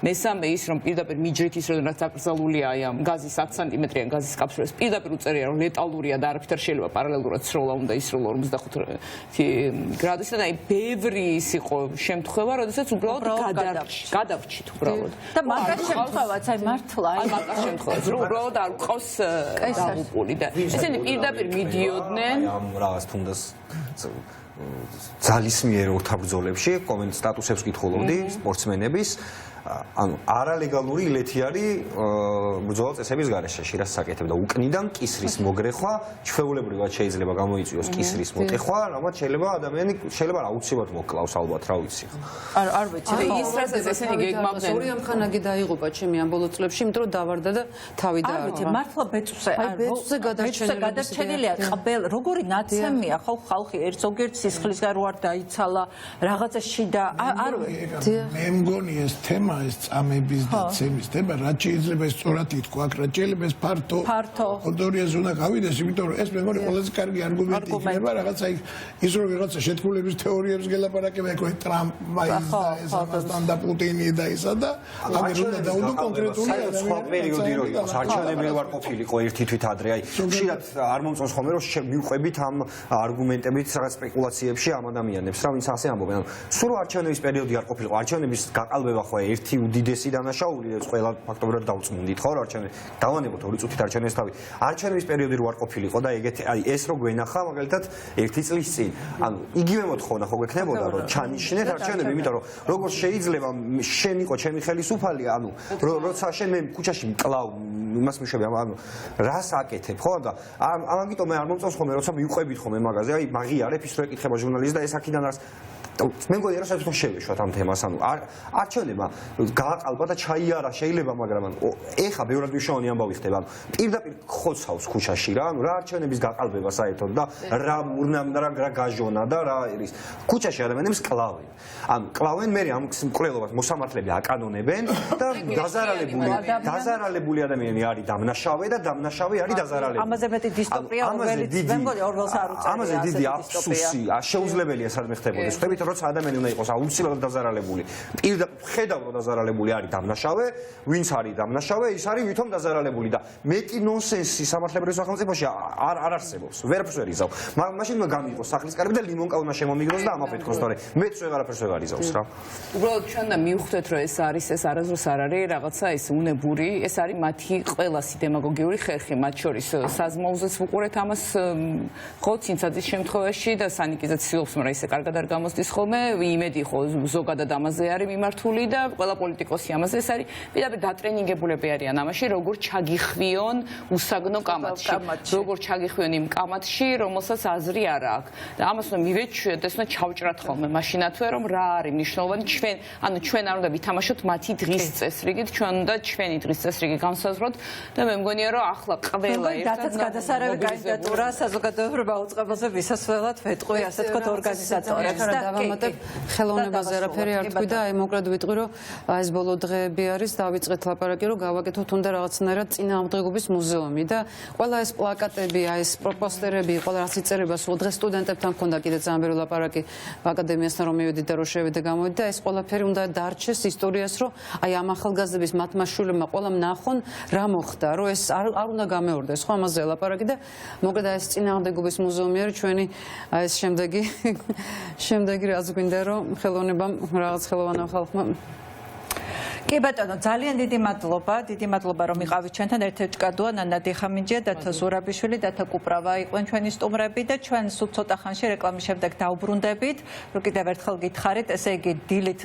მესამე ის რომ პირდაპირ მიჯრით ისროდნენ რაც აკრძალულია აი ამ გაზის 10 სანტიმეტრიან გაზის კაფსულას პირდაპირ უწერია რომ ლეტალურია და არაფერ შეიძლება პარალელურად სროლა უნდა ისროლო 55 გრადუსიდან აი ბევრი ის იყო შემთხვევა როდესაც უბრალოდ გადავრჩით უბრალოდ და მაგას შემთხვევაც აი მართლა აი მაგას შემთხვევაც რომ უბრალოდ არ ყავს დაღუპული და ესენი პირდაპირ მიდიოდნენ ამ რაღაც თუნდაც ძალისმიერ ორთაბრძოლებში კომენტ სტატუსებს კითხულობდი სპორტსმენების ანუ არალეგალური ილეთი არის ბრძოლა წესების გარეშე შირას საკეთებ და უკნიდან კისრის მოგრეხვა ჩვეულებრივად შეიძლება გამოიწვიოს კისრის მოტეხვა რამაც შეიძლება ადამიანი შეიძლება აუცილებლად მოკლავს ალბათ რა ვიცი არ ვიცი ის რასაც ესენი გეგმავდნენ ორი ამხანაგი დაიღუპა ჩემი ამ ბოლო წლებში იმიტომ რომ დავარდა და თავი და არ ვიცი მართლა ბეწვზე ბეწვზე გადარჩენილია ყბელ როგორი ნაცემია ხო ხალხი ერთ ზოგიერთ სისხლისგან რო არ დაიცალა რაღაცა შიდა არ ვიცი მე მგონი ეს თემა ეს წამების და ცემის თემა რაც შეიძლება სწორად ითქვა აქ რაც შეიძლება ეს ფართო ორდორიას უნდა გავიდეს იმიტომ რომ ეს მე მგონი ყველაზე კარგი არგუმენტი იქნება რაღაცა ის რომ ვიღაცა შეთქმულების თეორიებს გელაპარაკება ეგ ტრამპის და ეს ამასთან და პუტინი და ისა და აგერ უნდა დაუდო კონკრეტული სხვა პერიოდი რო იყოს არჩევნები ვარ ყოფილიყო ერთი თვით ადრე აი ხშირად არ მომწონს ხოლმე რომ მივყვებით ამ არგუმენტებით რაღაც სპეკულაციებში ამ ადამიანებს რა ვინც ასე ამბობენ სულ არჩევნების პერიოდი არ ყოფილიყო არჩევნების გაყალბება ხო ერთი უდიდესი დანაშაული ყველა ფაქტობრივად დავწმუნდით ხო არჩევნები დავანებოთ 2 წუთით არჩევნების თავი არჩევნების პერიოდი რო არ ყოფილიყო და ეგეთი აი ეს რო გვენახა მაგალითად 1 წლის წინ ანუ იგივე მოთხოვნა ხო გექნებოდა რომ ჩანიშნეთ არჩევნები იმიტომ რომ როგორ შეიძლება შენ იყო ჩემი ხელისუფალი ანუ როცა შენ მე ქუჩაში მკლავ იმას მიშვები ანუ რას აკეთებ ხო და ამიტომ მე არ მომწონს ხოლმე როცა მივყვებით ხოლმე მაგაზე აი მაგიარებ ის რო ეკითხება ჟურნალისტი და ეს აქედან არის მე მგონი რომ საერთოდ შევეშვათ ამ თემას, ანუ არჩევნება გააყალბა და ჩაიარა შეიძლება, მაგრამ ეხა ბევრად მნიშვნელოვანი ამბავი ხდება. პირდაპირ ხოცავს ქუჩაში რა, ანუ რა არჩევნების გაყალბება საერთოდ და რა გაჟონა და რა ის. ქუჩაში ადამიანებს კლავენ. ანუ კლავენ, მე ამ მკვლელობას მოსამართლეები აკანონებენ და დაზარალებული ადამიანი არის დამნაშავე და დამნაშავე არის დაზარალებული. ამაზე მეტი დისტოპია რომელიც მე მგონი ორველს არ უწევია. ამაზე დიდი აბსურსი, შეუძლებელია სადმე ხდებოდეს. ხვდებით, როცა ადამიანი უნდა იყოს აუცილებლად დაზარალებული. პირდაპირ ხედავ რომ დაზარალებული არის დამნაშავე, ვინც არის დამნაშავე, ის არის ვითომ დაზარალებული და მეტი ნონსენსი სამართლებრივ სახელმწიფოში არ არსებობს. ვერაფერს ვერ იზავ. მაშინ უნდა გამიღოს სახლის კარები და ლიმონკა უნდა შემომიგროს და ამაფეთქოს, თორე მეც ვეღარაფერს ვერ იზავს რა. უბრალოდ ჩვენ და მივხვდეთ რომ ეს არის ეს არასდროს არ არის რაღაცა ეს უნებური, ეს არის მათი ყველასი დემაგოგიური ხერხი, მათ შორის საზმოუზეც ვუყურეთ ამას ხო ცინცაძის შემთხვევაში და სანიკიძეც ცდილობს, მაგრამ ისე კარგად არ გამოსდის ხოლმე, იმედი ხო ზოგადად ამაზე არის მიმართული და ყველა პოლიტიკოსი ამაზე ეს არის პირდაპირ დატრენინგებულები არიან ამაში, როგორ ჩაგიხვიონ უსაგნო კამათში, როგორ ჩაგიხვიონ იმ კამათში, რომელსაც აზრი არ აქვს. და ამას უნდა მივეჩვიოთ, ეს უნდა ჩავჭრათ ხოლმე მაშინათვე რომ რა არის მნიშვნელოვანი ჩვენ არ უნდა ვითამაშოთ მათი დღის წესრიგით, ჩვენ უნდა ჩვენი დღის წესრიგი განსაზღვროთ და მე მგონია რომ ახლა ყველა ერთად გადასარევი კანდიდატურა საზოგადოებრივ აუწყებელზე ვისასვლელად ვეტყვი, ასე თქვათ ორგანიზატორებს და დავამატებ ხელოვნებაზე არაფერი არ თქვი და აი მოკლედ ვიტყვი რომ ეს ბოლო დღეები არის დავიწყეთ ლაპარაკი რომ გავაკეთოთ უნდა რაღაცნაირად წინააღმდეგობის მუზეუმი და ყველა ეს პლაკატები, აი ეს პოსტერები, ყველა რაც იწერება სულ დღეს სტუდენტებთან მქონდა კიდე ძალიან ბევრი ლაპარაკი აკადემიასთან რომ მივედი და რომ შევიდე გამოვიდი და ეს ყველაფერი უნდა დარჩეს ისტორიას რომ აი ამ ახალგაზრდების მათმა შვილებმა ყველამ ნახონ რა მოხდა რომ ეს არ უნდა გამეორდეს ხო ამაზე ლაპარაკი და მოკლედ ეს წინააღმდეგობის მუზეუმი არის ჩვენი აი ეს შემდეგი რაც გვინდა რომ ხელოვნებამ რაღაც ხელოვანამ ხალხმა კი ბატონო, ძალიან დიდი მადლობა რომ იყავით ჩვენთან ერთ-ერთი კადოა ნანა დიხამინჯია და ზურაბიშვილი და კუპრავა იყვნენ ჩვენი სტუმრები და ჩვენ სულ ცოტა ხანში რეკლამის შემდეგ დავბრუნდებით, რომ კიდევ ერთხელ გითხარით, ესე იგი დილით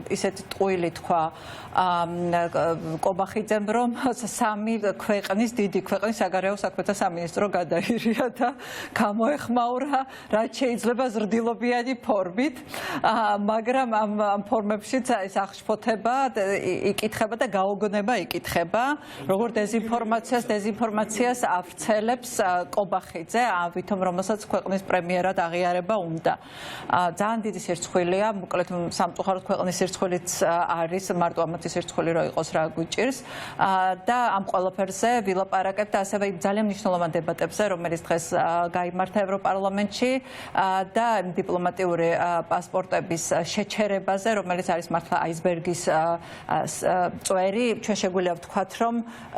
ისეთი ტყუილი თქვა კობახიძემ, რომ დიდი ქვეყნის საგარეო საქმეთა სამინისტრო გადაირია და გამოეხმაურა, რაც შეიძლება ზრდილობიანი ფორმით, მაგრამ ამ ფორმებშიც ეს აღშფოთება იკითხება და გაოგონება იკითხება, როგორ დეზინფორმაციას ავრცელებს კობახიძე, ვითომ რომელსაც ქვეყნის პრემიერად აღიარება უნდა. ძალიან დიდი სირცხვილია, მოკლედ სამწუხაროდ ქვეყნის სირცხვილიც არის, მარტო ამათი სირცხვილი რო იყოს რა გვიჭირს და ამ ყველაფერზე ვილაპარაკებთ ასევე ძალიან მნიშვნელოვან დებატებზე, რომელიც დღეს გაიმართა ევროპარლამენტში და დიპლომატიური პასპორტების შეჩერებაზე, რომელიც არის მართლა აისბერგის წვერი, ჩვენ შეგვიძლია ვთქვათ, რომ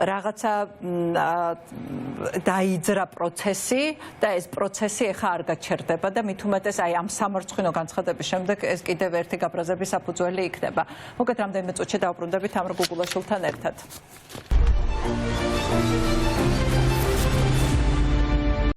რაღაცა დაიძრა პროცესი და ეს პროცესი ახლა არ გაჩერდება და მით უმეტეს აი ამ სამარცხინო განცხადების შემდეგ ეს კიდევ ერთი გაბრაზების საფუძველი იქნება. მოგეთ რამდენიმე წუთში დავბრუნდებით ამ გუგულაშვილთან ერთად.